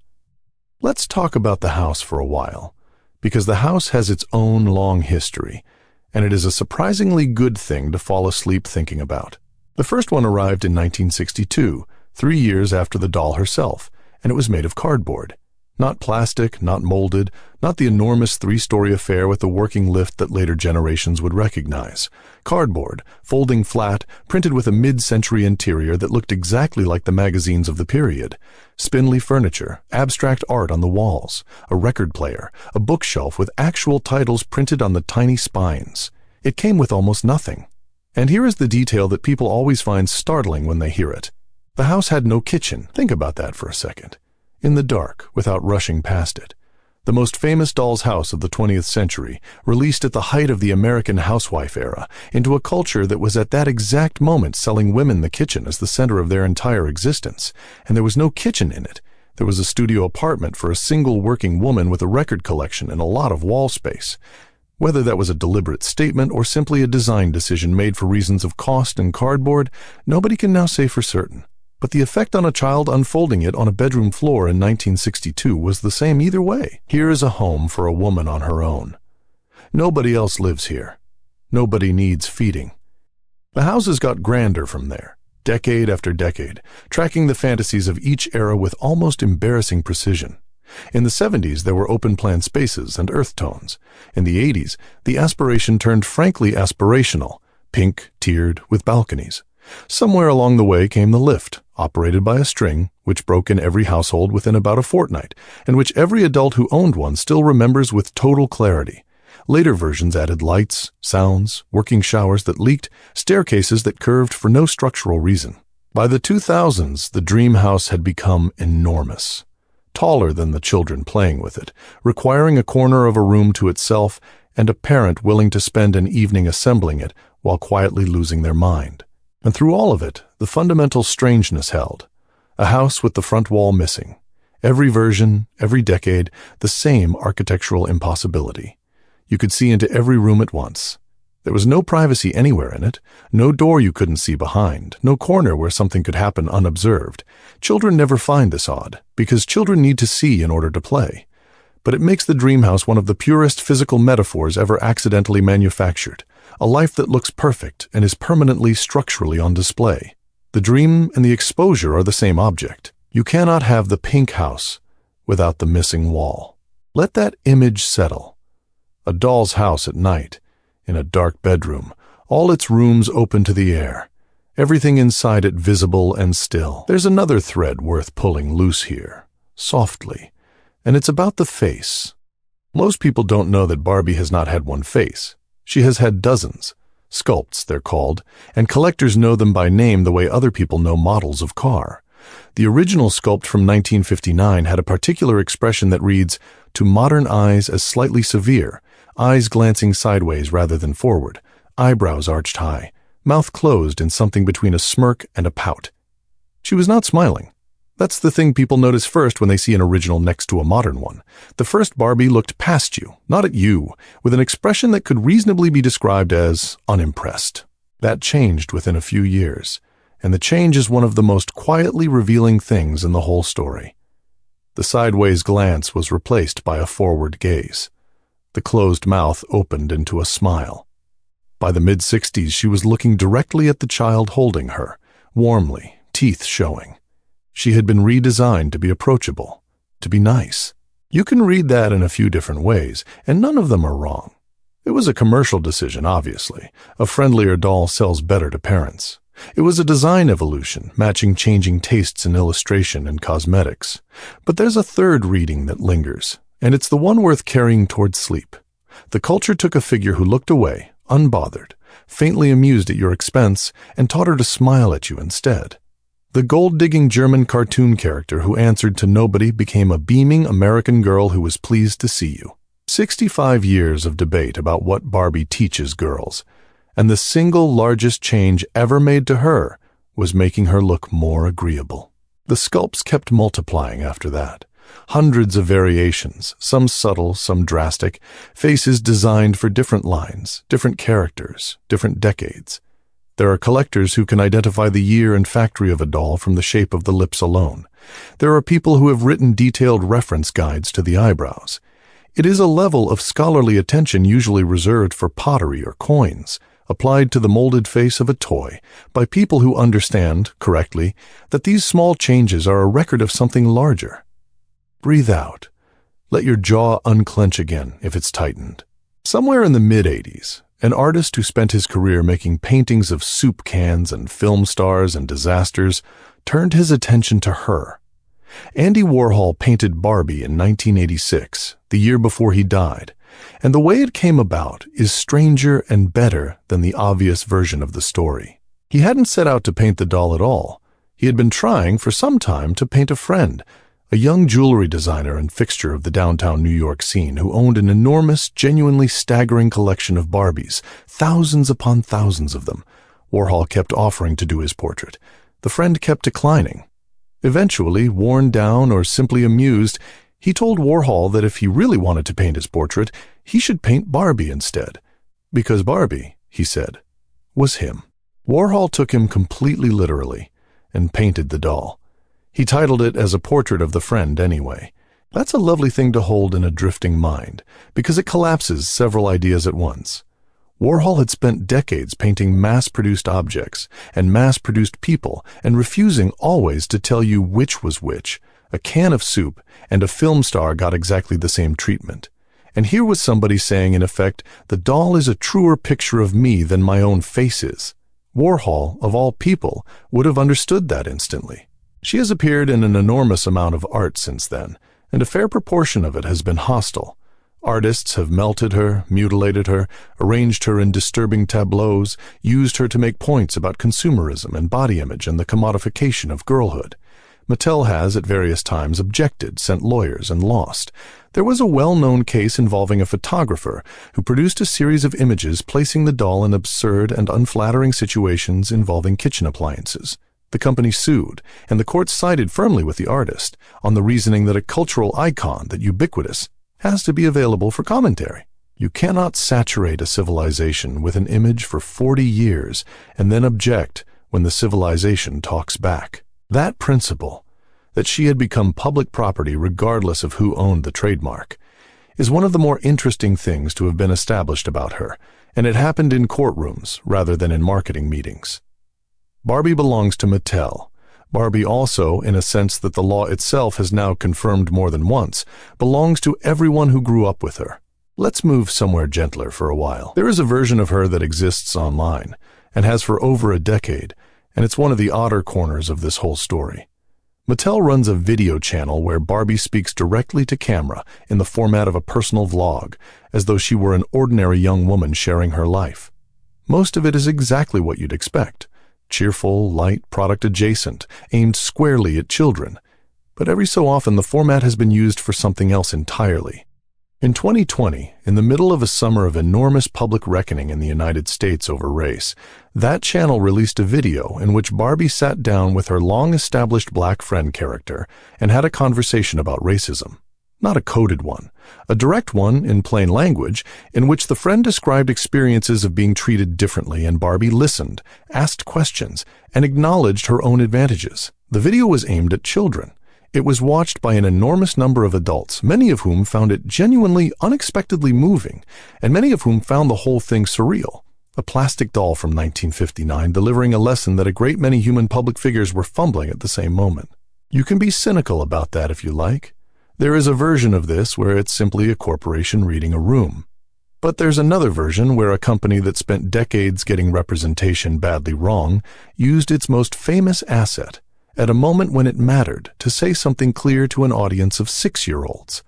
Let's talk about the house for a while, because the house has its own long history, and it is a surprisingly good thing to fall asleep thinking about. The first one arrived in 1962, 3 years after the doll herself, and it was made of cardboard. Not plastic, not molded, not the enormous 3-story affair with the working lift that later generations would recognize. Cardboard, folding flat, printed with a mid-century interior that looked exactly like the magazines of the period. Spindly furniture, abstract art on the walls, a record player, a bookshelf with actual titles printed on the tiny spines. It came with almost nothing. And here is the detail that people always find startling when they hear it. The house had no kitchen. Think about that for a second. In the dark, without rushing past it. The most famous doll's house of the 20th century, released at the height of the American housewife era, into a culture that was at that exact moment selling women the kitchen as the center of their entire existence. And there was no kitchen in it. There was a studio apartment for a single working woman with a record collection and a lot of wall space. Whether that was a deliberate statement or simply a design decision made for reasons of cost and cardboard, nobody can now say for certain. But the effect on a child unfolding it on a bedroom floor in 1962 was the same either way. Here is a home for a woman on her own. Nobody else lives here. Nobody needs feeding. The houses got grander from there, decade after decade, tracking the fantasies of each era with almost embarrassing precision. In the 70s, there were open-plan spaces and earth tones. In the 80s, the aspiration turned frankly aspirational, pink, tiered, with balconies. Somewhere along the way came the lift, operated by a string, which broke in every household within about a fortnight, and which every adult who owned one still remembers with total clarity. Later versions added lights, sounds, working showers that leaked, staircases that curved for no structural reason. By the 2000s, the dream house had become enormous, taller than the children playing with it, requiring a corner of a room to itself and a parent willing to spend an evening assembling it while quietly losing their mind. And through all of it, the fundamental strangeness held. A house with the front wall missing. Every version, every decade, the same architectural impossibility. You could see into every room at once. There was no privacy anywhere in it, no door you couldn't see behind, no corner where something could happen unobserved. Children never find this odd, because children need to see in order to play. But it makes the dream house one of the purest physical metaphors ever accidentally manufactured, a life that looks perfect and is permanently structurally on display. The dream and the exposure are the same object. You cannot have the pink house without the missing wall. Let that image settle. A doll's house at night, in a dark bedroom, all its rooms open to the air, everything inside it visible and still. There's another thread worth pulling loose here, softly, and it's about the face. Most people don't know that Barbie has not had one face. She has had dozens. Sculpts, they're called, and collectors know them by name the way other people know models of car. The original sculpt from 1959 had a particular expression that reads, "To modern eyes as slightly severe, eyes glancing sideways rather than forward, eyebrows arched high, mouth closed in something between a smirk and a pout." She was not smiling. That's the thing people notice first when they see an original next to a modern one. The first Barbie looked past you, not at you, with an expression that could reasonably be described as unimpressed. That changed within a few years, and the change is one of the most quietly revealing things in the whole story. The sideways glance was replaced by a forward gaze. The closed mouth opened into a smile. By the mid-60s, she was looking directly at the child holding her, warmly, teeth showing. She had been redesigned to be approachable, to be nice. You can read that in a few different ways, and none of them are wrong. It was a commercial decision, obviously. A friendlier doll sells better to parents. It was a design evolution, matching changing tastes in illustration and cosmetics. But there's a third reading that lingers, and it's the one worth carrying towards sleep. The culture took a figure who looked away, unbothered, faintly amused at your expense, and taught her to smile at you instead. The gold-digging German cartoon character who answered to nobody became a beaming American girl who was pleased to see you. 65 years of debate about what Barbie teaches girls, and the single largest change ever made to her was making her look more agreeable. The sculpts kept multiplying after that. Hundreds of variations, some subtle, some drastic, faces designed for different lines, different characters, different decades. There are collectors who can identify the year and factory of a doll from the shape of the lips alone. There are people who have written detailed reference guides to the eyebrows. It is a level of scholarly attention usually reserved for pottery or coins, applied to the molded face of a toy by people who understand, correctly, that these small changes are a record of something larger. Breathe out. Let your jaw unclench again if it's tightened. Somewhere in the mid-'80s, an artist who spent his career making paintings of soup cans and film stars and disasters turned his attention to her. Andy Warhol painted Barbie in 1986, the year before he died, and the way it came about is stranger and better than the obvious version of the story. He hadn't set out to paint the doll at all. He had been trying for some time to paint a friend, a young jewelry designer and fixture of the downtown New York scene who owned an enormous, genuinely staggering collection of Barbies, thousands upon thousands of them. Warhol kept offering to do his portrait. The friend kept declining. Eventually, worn down or simply amused, he told Warhol that if he really wanted to paint his portrait, he should paint Barbie instead. Because Barbie, he said, was him. Warhol took him completely literally, and painted the doll. He titled it as a portrait of the friend anyway. That's a lovely thing to hold in a drifting mind, because it collapses several ideas at once. Warhol had spent decades painting mass-produced objects and mass-produced people and refusing always to tell you which was which. A can of soup and a film star got exactly the same treatment. And here was somebody saying, in effect, the doll is a truer picture of me than my own face is. Warhol, of all people, would have understood that instantly. She has appeared in an enormous amount of art since then, and a fair proportion of it has been hostile. Artists have melted her, mutilated her, arranged her in disturbing tableaus, used her to make points about consumerism and body image and the commodification of girlhood. Mattel has, at various times, objected, sent lawyers, and lost. There was a well-known case involving a photographer who produced a series of images placing the doll in absurd and unflattering situations involving kitchen appliances. The company sued, and the court sided firmly with the artist on the reasoning that a cultural icon that ubiquitous has to be available for commentary. You cannot saturate a civilization with an image for 40 years and then object when the civilization talks back. That principle, that she had become public property regardless of who owned the trademark, is one of the more interesting things to have been established about her, and it happened in courtrooms rather than in marketing meetings. Barbie belongs to Mattel. Barbie also, in a sense that the law itself has now confirmed more than once, belongs to everyone who grew up with her. Let's move somewhere gentler for a while. There is a version of her that exists online, and has for over a decade, and it's one of the odder corners of this whole story. Mattel runs a video channel where Barbie speaks directly to camera in the format of a personal vlog, as though she were an ordinary young woman sharing her life. Most of it is exactly what you'd expect. Cheerful, light, product adjacent, aimed squarely at children. But every so often the format has been used for something else entirely. In 2020, in the middle of a summer of enormous public reckoning in the United States over race, that channel released a video in which Barbie sat down with her long-established black friend character and had a conversation about racism. Not a coded one, a direct one in plain language, in which the friend described experiences of being treated differently and Barbie listened, asked questions, and acknowledged her own advantages. The video was aimed at children. It was watched by an enormous number of adults, many of whom found it genuinely, unexpectedly moving, and many of whom found the whole thing surreal. A plastic doll from 1959 delivering a lesson that a great many human public figures were fumbling at the same moment. You can be cynical about that if you like. There is a version of this where it's simply a corporation reading a room. But there's another version where a company that spent decades getting representation badly wrong used its most famous asset, at a moment when it mattered, to say something clear to an audience of 6-year-olds.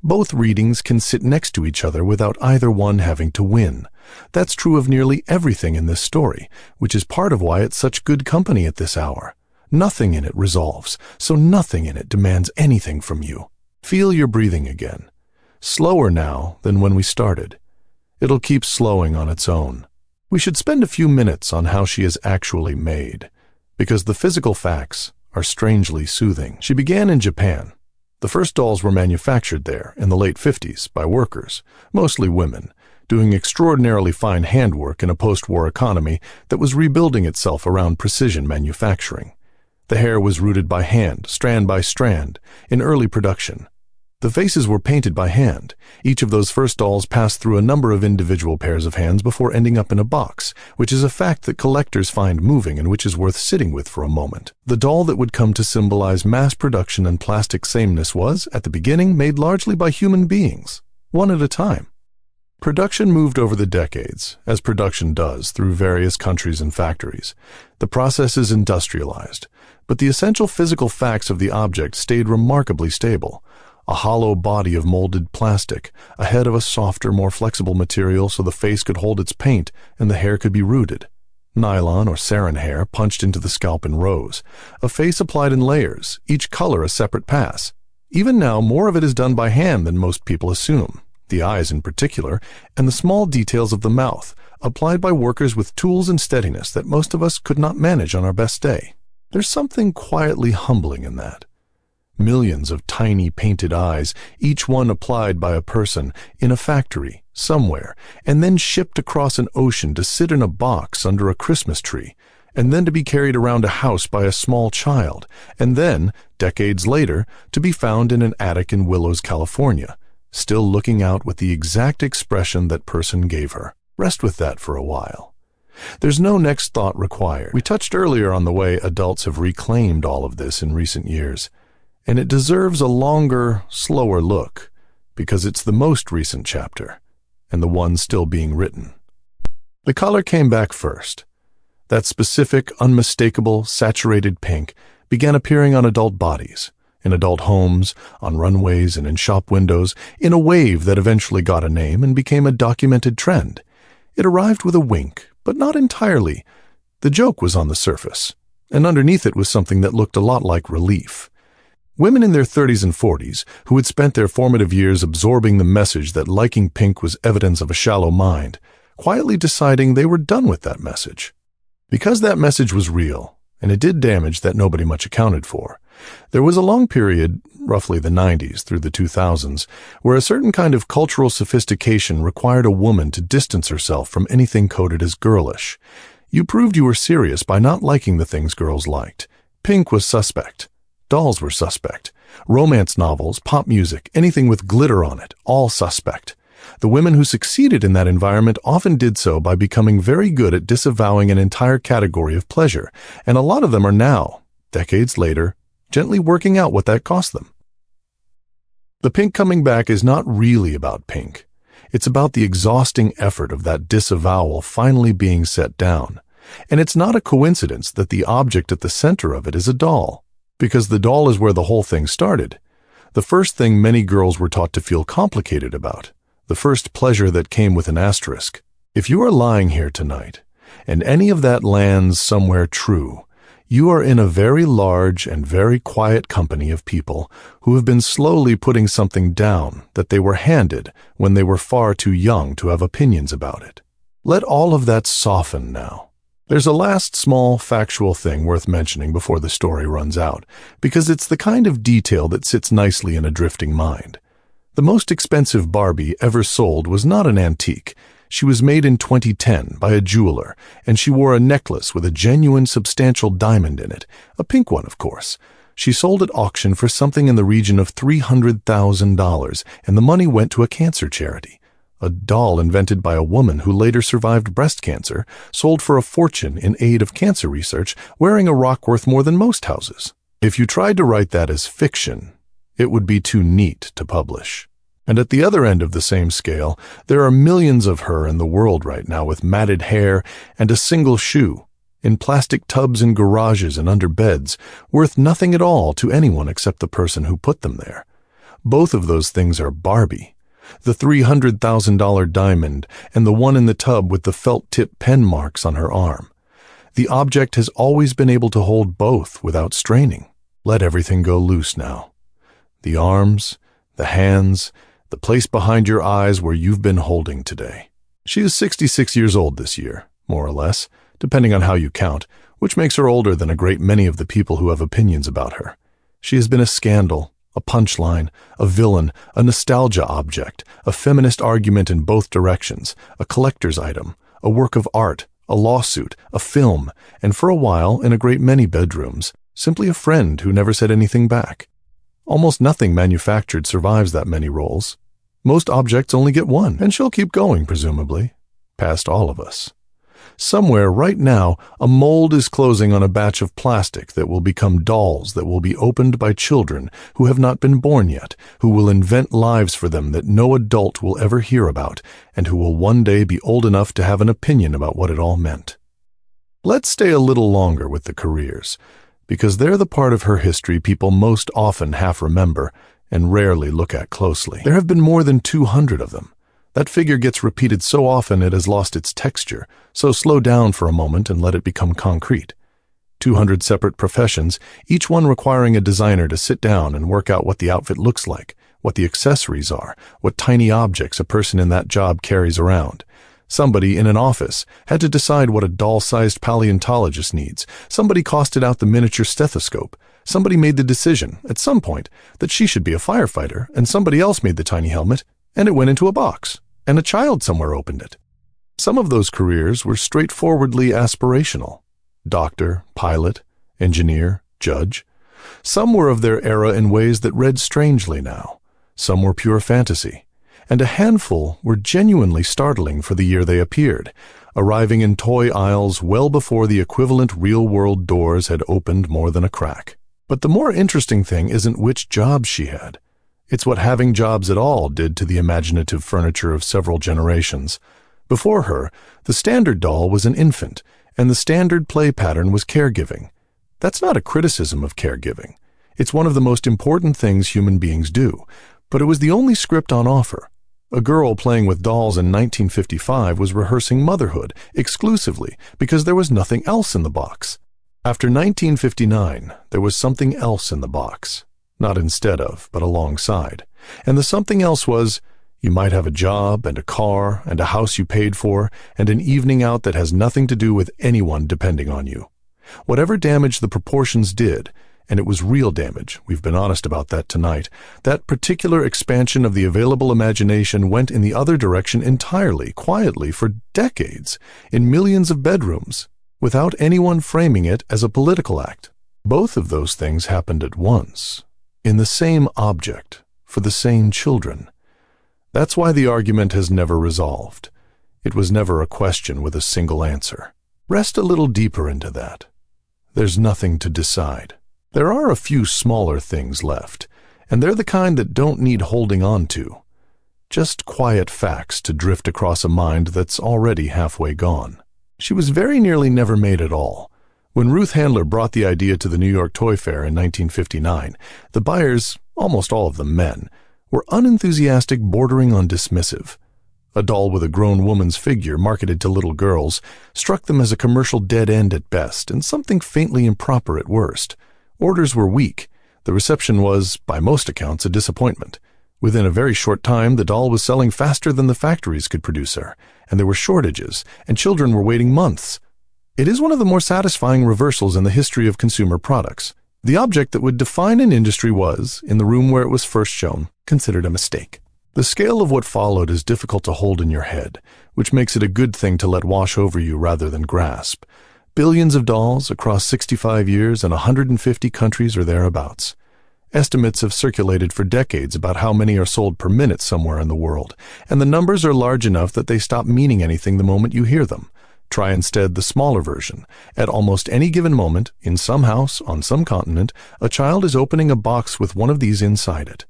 Both readings can sit next to each other without either one having to win. That's true of nearly everything in this story, which is part of why it's such good company at this hour. Nothing in it resolves, so nothing in it demands anything from you. Feel your breathing again. Slower now than when we started. It'll keep slowing on its own. We should spend a few minutes on how she is actually made, because the physical facts are strangely soothing. She began in Japan. The first dolls were manufactured there in the late 50s by workers, mostly women, doing extraordinarily fine handwork in a post-war economy that was rebuilding itself around precision manufacturing. The hair was rooted by hand, strand by strand, in early production. The faces were painted by hand. Each of those first dolls passed through a number of individual pairs of hands before ending up in a box, which is a fact that collectors find moving and which is worth sitting with for a moment. The doll that would come to symbolize mass production and plastic sameness was, at the beginning, made largely by human beings, one at a time. Production moved over the decades, as production does, through various countries and factories. The process is industrialized, but the essential physical facts of the object stayed remarkably stable. A hollow body of molded plastic, a head of a softer, more flexible material so the face could hold its paint and the hair could be rooted. Nylon or sarin hair punched into the scalp in rows. A face applied in layers, each color a separate pass. Even now, more of it is done by hand than most people assume. The eyes in particular, and the small details of the mouth, applied by workers with tools and steadiness that most of us could not manage on our best day. There's something quietly humbling in that. Millions of tiny painted eyes, each one applied by a person, in a factory, somewhere, and then shipped across an ocean to sit in a box under a Christmas tree, and then to be carried around a house by a small child, and then, decades later, to be found in an attic in Willows, California, still looking out with the exact expression that person gave her. Rest with that for a while. There's no next thought required. We touched earlier on the way adults have reclaimed all of this in recent years, and it deserves a longer, slower look, because it's the most recent chapter, and the one still being written. The color came back first. That specific, unmistakable, saturated pink began appearing on adult bodies, in adult homes, on runways and in shop windows, in a wave that eventually got a name and became a documented trend. It arrived with a wink, but not entirely. The joke was on the surface, and underneath it was something that looked a lot like relief. Women in their 30s and 40s, who had spent their formative years absorbing the message that liking pink was evidence of a shallow mind, quietly deciding they were done with that message. Because that message was real, and it did damage that nobody much accounted for, there was a long period, roughly the 90s through the 2000s, where a certain kind of cultural sophistication required a woman to distance herself from anything coded as girlish. You proved you were serious by not liking the things girls liked. Pink was suspect. Dolls were suspect. Romance novels, pop music, anything with glitter on it, all suspect. The women who succeeded in that environment often did so by becoming very good at disavowing an entire category of pleasure, and a lot of them are now, decades later, gently working out what that cost them. The pink coming back is not really about pink. It's about the exhausting effort of that disavowal finally being set down. And it's not a coincidence that the object at the center of it is a doll, because the doll is where the whole thing started. The first thing many girls were taught to feel complicated about. The first pleasure that came with an asterisk. If you are lying here tonight, and any of that lands somewhere true, you are in a very large and very quiet company of people who have been slowly putting something down that they were handed when they were far too young to have opinions about it. Let all of that soften now. There's a last small factual thing worth mentioning before the story runs out, because it's the kind of detail that sits nicely in a drifting mind. The most expensive Barbie ever sold was not an antique. She was made in 2010 by a jeweler, and she wore a necklace with a genuine substantial diamond in it, a pink one, of course. She sold at auction for something in the region of $300,000, and the money went to a cancer charity. A doll invented by a woman who later survived breast cancer, sold for a fortune in aid of cancer research, wearing a rock worth more than most houses. If you tried to write that as fiction, it would be too neat to publish. And at the other end of the same scale, there are millions of her in the world right now with matted hair and a single shoe, in plastic tubs in garages and under beds, worth nothing at all to anyone except the person who put them there. Both of those things are Barbie. The $300,000 diamond and the one in the tub with the felt-tip pen marks on her arm. The object has always been able to hold both without straining. Let everything go loose now. The arms, the hands, the place behind your eyes where you've been holding today. She is 66 years old this year, more or less, depending on how you count, which makes her older than a great many of the people who have opinions about her. She has been a scandal, a punchline, a villain, a nostalgia object, a feminist argument in both directions, a collector's item, a work of art, a lawsuit, a film, and for a while, in a great many bedrooms, simply a friend who never said anything back. Almost nothing manufactured survives that many roles. Most objects only get one, and she'll keep going, presumably, past all of us. Somewhere right now, a mold is closing on a batch of plastic that will become dolls that will be opened by children who have not been born yet, who will invent lives for them that no adult will ever hear about, and who will one day be old enough to have an opinion about what it all meant. Let's stay a little longer with the careers, because they're the part of her history people most often half remember and rarely look at closely. There have been more than 200 of them. That figure gets repeated so often it has lost its texture, so slow down for a moment and let it become concrete. 200 separate professions, each one requiring a designer to sit down and work out what the outfit looks like, what the accessories are, what tiny objects a person in that job carries around. Somebody in an office had to decide what a doll-sized paleontologist needs. Somebody costed out the miniature stethoscope. Somebody made the decision, at some point, that she should be a firefighter, and somebody else made the tiny helmet, and it went into a box, and a child somewhere opened it. Some of those careers were straightforwardly aspirational. doctor, pilot, engineer, judge. Some were of their era in ways that read strangely now. Some were pure fantasy. And a handful were genuinely startling for the year they appeared, arriving in toy aisles well before the equivalent real-world doors had opened more than a crack. But the more interesting thing isn't which jobs she had. It's what having jobs at all did to the imaginative furniture of several generations. Before her, the standard doll was an infant, and the standard play pattern was caregiving. That's not a criticism of caregiving. It's one of the most important things human beings do, but it was the only script on offer. A girl playing with dolls in 1955 was rehearsing motherhood exclusively because there was nothing else in the box. After 1959, there was something else in the box. Not instead of, but alongside. And the something else was, you might have a job and a car and a house you paid for and an evening out that has nothing to do with anyone depending on you. Whatever damage the proportions did, and it was real damage, we've been honest about that tonight, that particular expansion of the available imagination went in the other direction entirely, quietly, for decades, in millions of bedrooms, without anyone framing it as a political act. Both of those things happened at once, in the same object, for the same children. That's why the argument has never resolved. It was never a question with a single answer. Rest a little deeper into that. There's nothing to decide. There are a few smaller things left, and they're the kind that don't need holding on to. Just quiet facts to drift across a mind that's already halfway gone. She was very nearly never made at all. When Ruth Handler brought the idea to the New York Toy Fair in 1959, the buyers, almost all of them men, were unenthusiastic, bordering on dismissive. A doll with a grown woman's figure marketed to little girls struck them as a commercial dead end at best and something faintly improper at worst. Orders were weak. The reception was, by most accounts, a disappointment. Within a very short time, the doll was selling faster than the factories could produce her, and there were shortages, and children were waiting months. It is one of the more satisfying reversals in the history of consumer products. The object that would define an industry was, in the room where it was first shown, considered a mistake. The scale of what followed is difficult to hold in your head, which makes it a good thing to let wash over you rather than grasp. Billions of dolls across 65 years and 150 countries or thereabouts. Estimates have circulated for decades about how many are sold per minute somewhere in the world, and the numbers are large enough that they stop meaning anything the moment you hear them. Try instead the smaller version. At almost any given moment, in some house, on some continent, a child is opening a box with one of these inside it.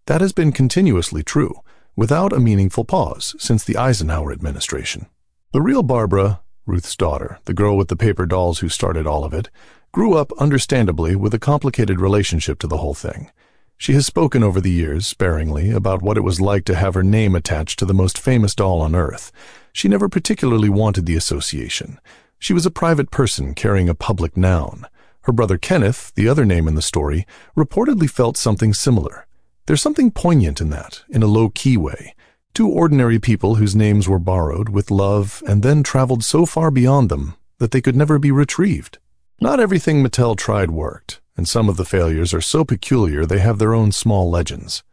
That has been continuously true, without a meaningful pause, since the Eisenhower administration. The real Barbara, Ruth's daughter, the girl with the paper dolls who started all of it, grew up, understandably, with a complicated relationship to the whole thing. She has spoken over the years, sparingly, about what it was like to have her name attached to the most famous doll on Earth. She never particularly wanted the association. She was a private person carrying a public noun. Her brother Kenneth, the other name in the story, reportedly felt something similar. There's something poignant in that, in a low-key way. Two ordinary people whose names were borrowed with love and then traveled so far beyond them that they could never be retrieved. Not everything Mattel tried worked, and some of the failures are so peculiar they have their own small legends.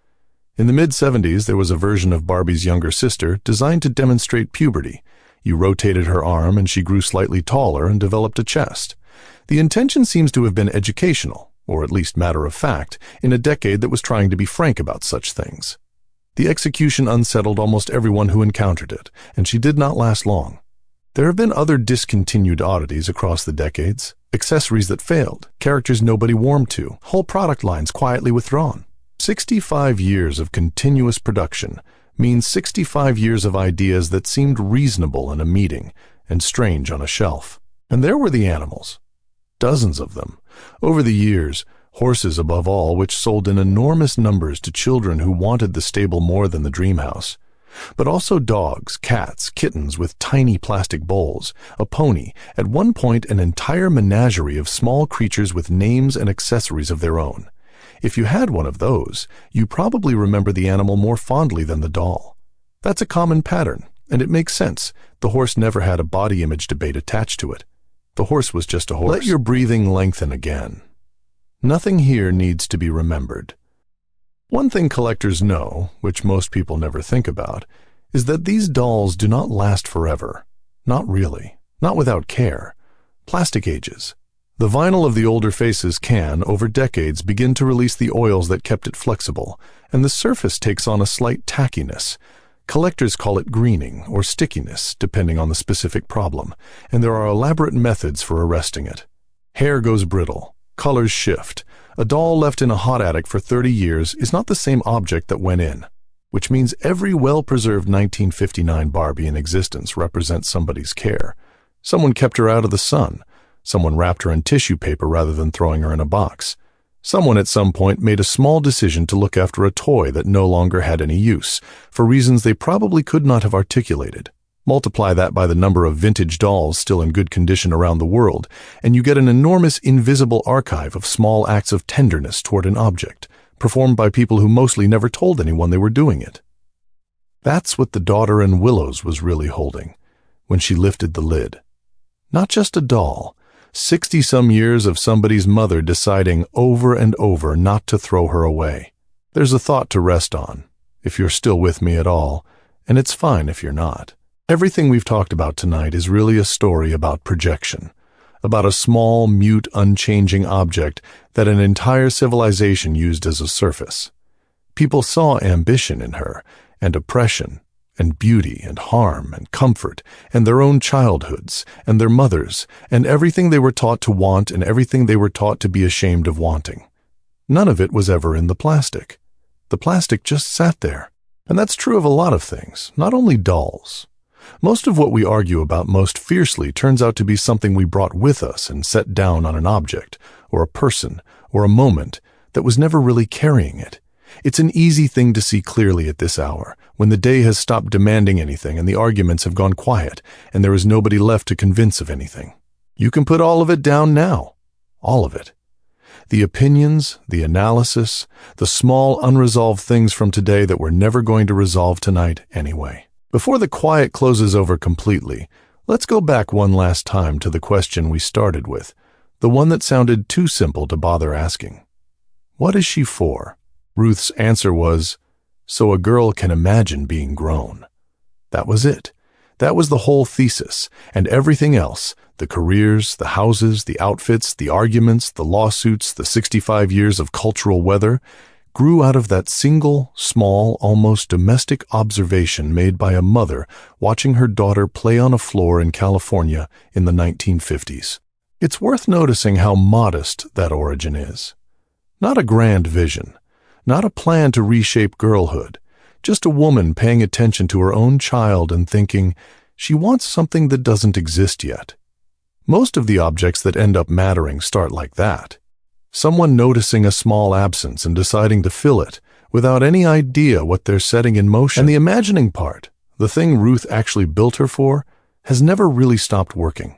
In the mid-70s, there was a version of Barbie's younger sister designed to demonstrate puberty. You rotated her arm and she grew slightly taller and developed a chest. The intention seems to have been educational, or at least matter of fact, in a decade that was trying to be frank about such things. The execution unsettled almost everyone who encountered it, and she did not last long. There have been other discontinued oddities across the decades, accessories that failed, characters nobody warmed to, whole product lines quietly withdrawn. 65 years of continuous production means 65 years of ideas that seemed reasonable in a meeting and strange on a shelf. And there were the animals. Dozens of them. Over the years, horses above all, which sold in enormous numbers to children who wanted the stable more than the dream house. But also dogs, cats, kittens with tiny plastic bowls, a pony, at one point an entire menagerie of small creatures with names and accessories of their own. If you had one of those, you probably remember the animal more fondly than the doll. That's a common pattern, and it makes sense. The horse never had a body image debate attached to it. The horse was just a horse. Let your breathing lengthen again. Nothing here needs to be remembered. One thing collectors know, which most people never think about, is that these dolls do not last forever. Not really. Not without care. Plastic ages. The vinyl of the older faces can, over decades, begin to release the oils that kept it flexible, and the surface takes on a slight tackiness. Collectors call it greening or stickiness, depending on the specific problem, and there are elaborate methods for arresting it. Hair goes brittle. Colors shift. A doll left in a hot attic for 30 years is not the same object that went in, which means every well-preserved 1959 Barbie in existence represents somebody's care. Someone kept her out of the sun. Someone wrapped her in tissue paper rather than throwing her in a box. Someone at some point made a small decision to look after a toy that no longer had any use, for reasons they probably could not have articulated. Multiply that by the number of vintage dolls still in good condition around the world, and you get an enormous invisible archive of small acts of tenderness toward an object, performed by people who mostly never told anyone they were doing it. That's what the daughter in Willows was really holding when she lifted the lid. Not just a doll, 60-some years of somebody's mother deciding over and over not to throw her away. There's a thought to rest on, if you're still with me at all, and it's fine if you're not. Everything we've talked about tonight is really a story about projection, about a small, mute, unchanging object that an entire civilization used as a surface. People saw ambition in her, and oppression, and beauty, and harm, and comfort, and their own childhoods, and their mothers, and everything they were taught to want and everything they were taught to be ashamed of wanting. None of it was ever in the plastic. The plastic just sat there. And that's true of a lot of things, not only dolls. Most of what we argue about most fiercely turns out to be something we brought with us and set down on an object, or a person, or a moment that was never really carrying it. It's an easy thing to see clearly at this hour, when the day has stopped demanding anything and the arguments have gone quiet, and there is nobody left to convince of anything. You can put all of it down now. All of it. The opinions, the analysis, the small unresolved things from today that we're never going to resolve tonight anyway. Before the quiet closes over completely, let's go back one last time to the question we started with, the one that sounded too simple to bother asking. What is she for? Ruth's answer was, so a girl can imagine being grown. That was it. That was the whole thesis, and everything else, the careers, the houses, the outfits, the arguments, the lawsuits, the 65 years of cultural weather, grew out of that single, small, almost domestic observation made by a mother watching her daughter play on a floor in California in the 1950s. It's worth noticing how modest that origin is. Not a grand vision, not a plan to reshape girlhood, just a woman paying attention to her own child and thinking, she wants something that doesn't exist yet. Most of the objects that end up mattering start like that. Someone noticing a small absence and deciding to fill it, without any idea what they're setting in motion. And the imagining part, the thing Ruth actually built her for, has never really stopped working.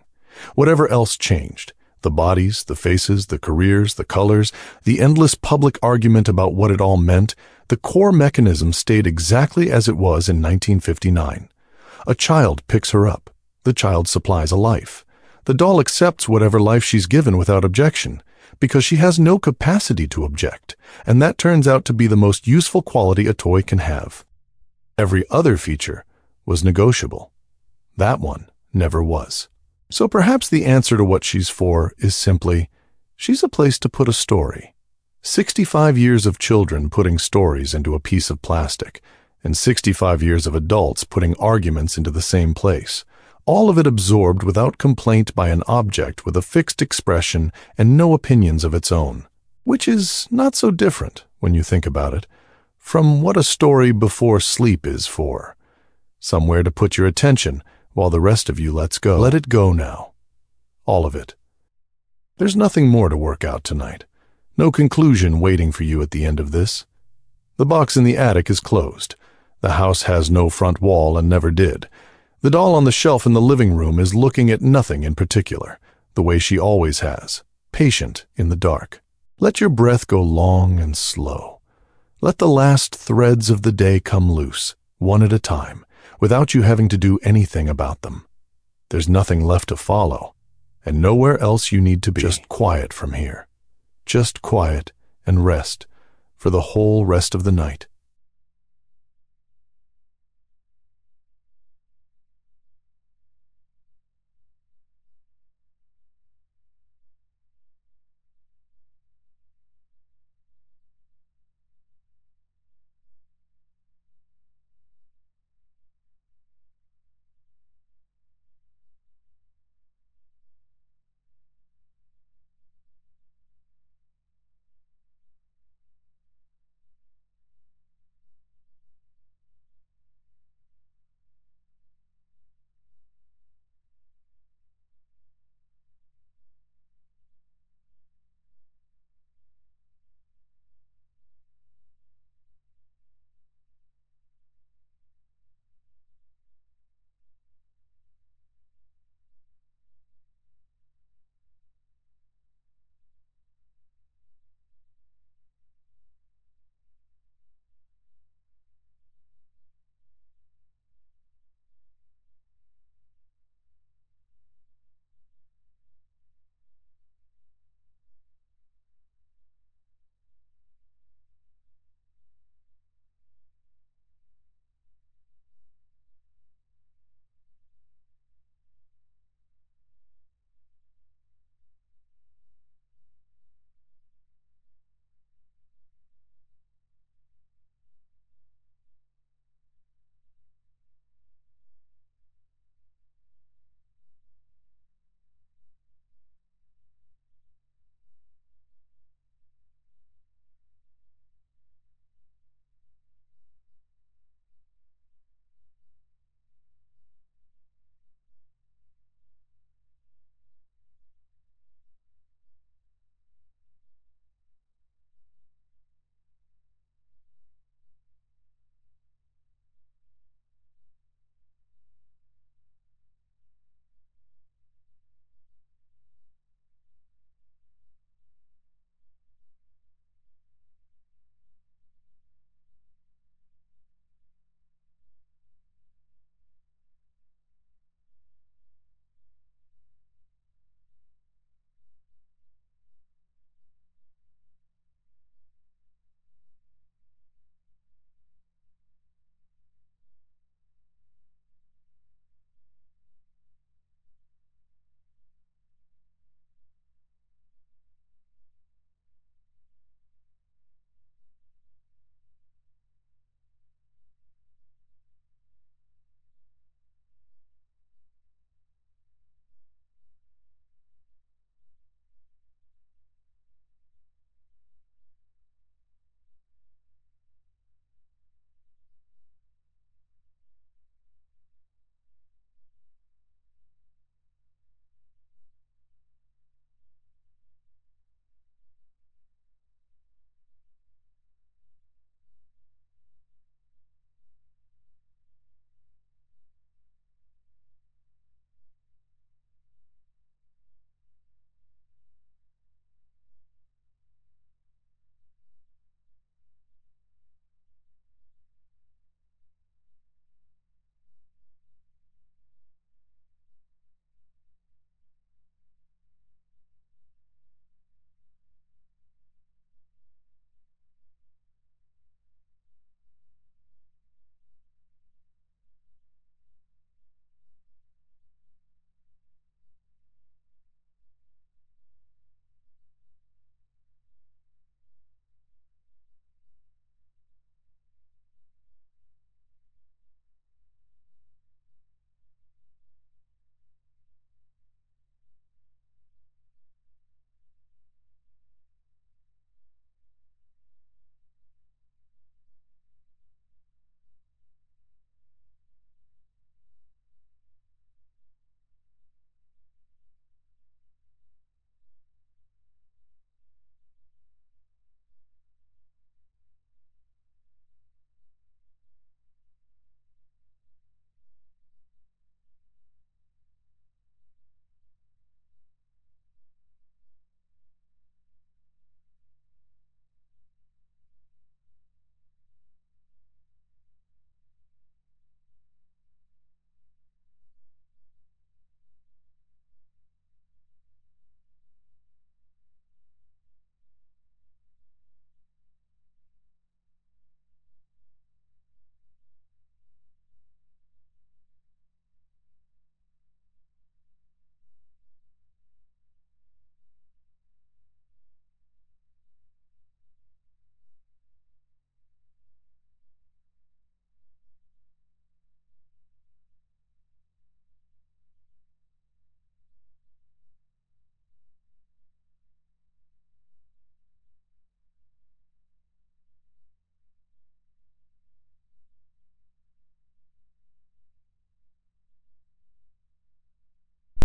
Whatever else changed, the bodies, the faces, the careers, the colors, the endless public argument about what it all meant, the core mechanism stayed exactly as it was in 1959. A child picks her up. The child supplies a life. The doll accepts whatever life she's given without objection, because she has no capacity to object, and that turns out to be the most useful quality a toy can have. Every other feature was negotiable. That one never was. So perhaps the answer to what she's for is simply, she's a place to put a story. 65 years of children putting stories into a piece of plastic, and 65 years of adults putting arguments into the same place. All of it absorbed without complaint by an object with a fixed expression and no opinions of its own, which is not so different, when you think about it, from what a story before sleep is for. Somewhere to put your attention while the rest of you lets go. Let it go now. All of it. There's nothing more to work out tonight. No conclusion waiting for you at the end of this. The box in the attic is closed. The house has no front wall and never did. The doll on the shelf in the living room is looking at nothing in particular, the way she always has, patient in the dark. Let your breath go long and slow. Let the last threads of the day come loose, one at a time, without you having to do anything about them. There's nothing left to follow, and nowhere else you need to be. Just quiet from here. Just quiet and rest for the whole rest of the night.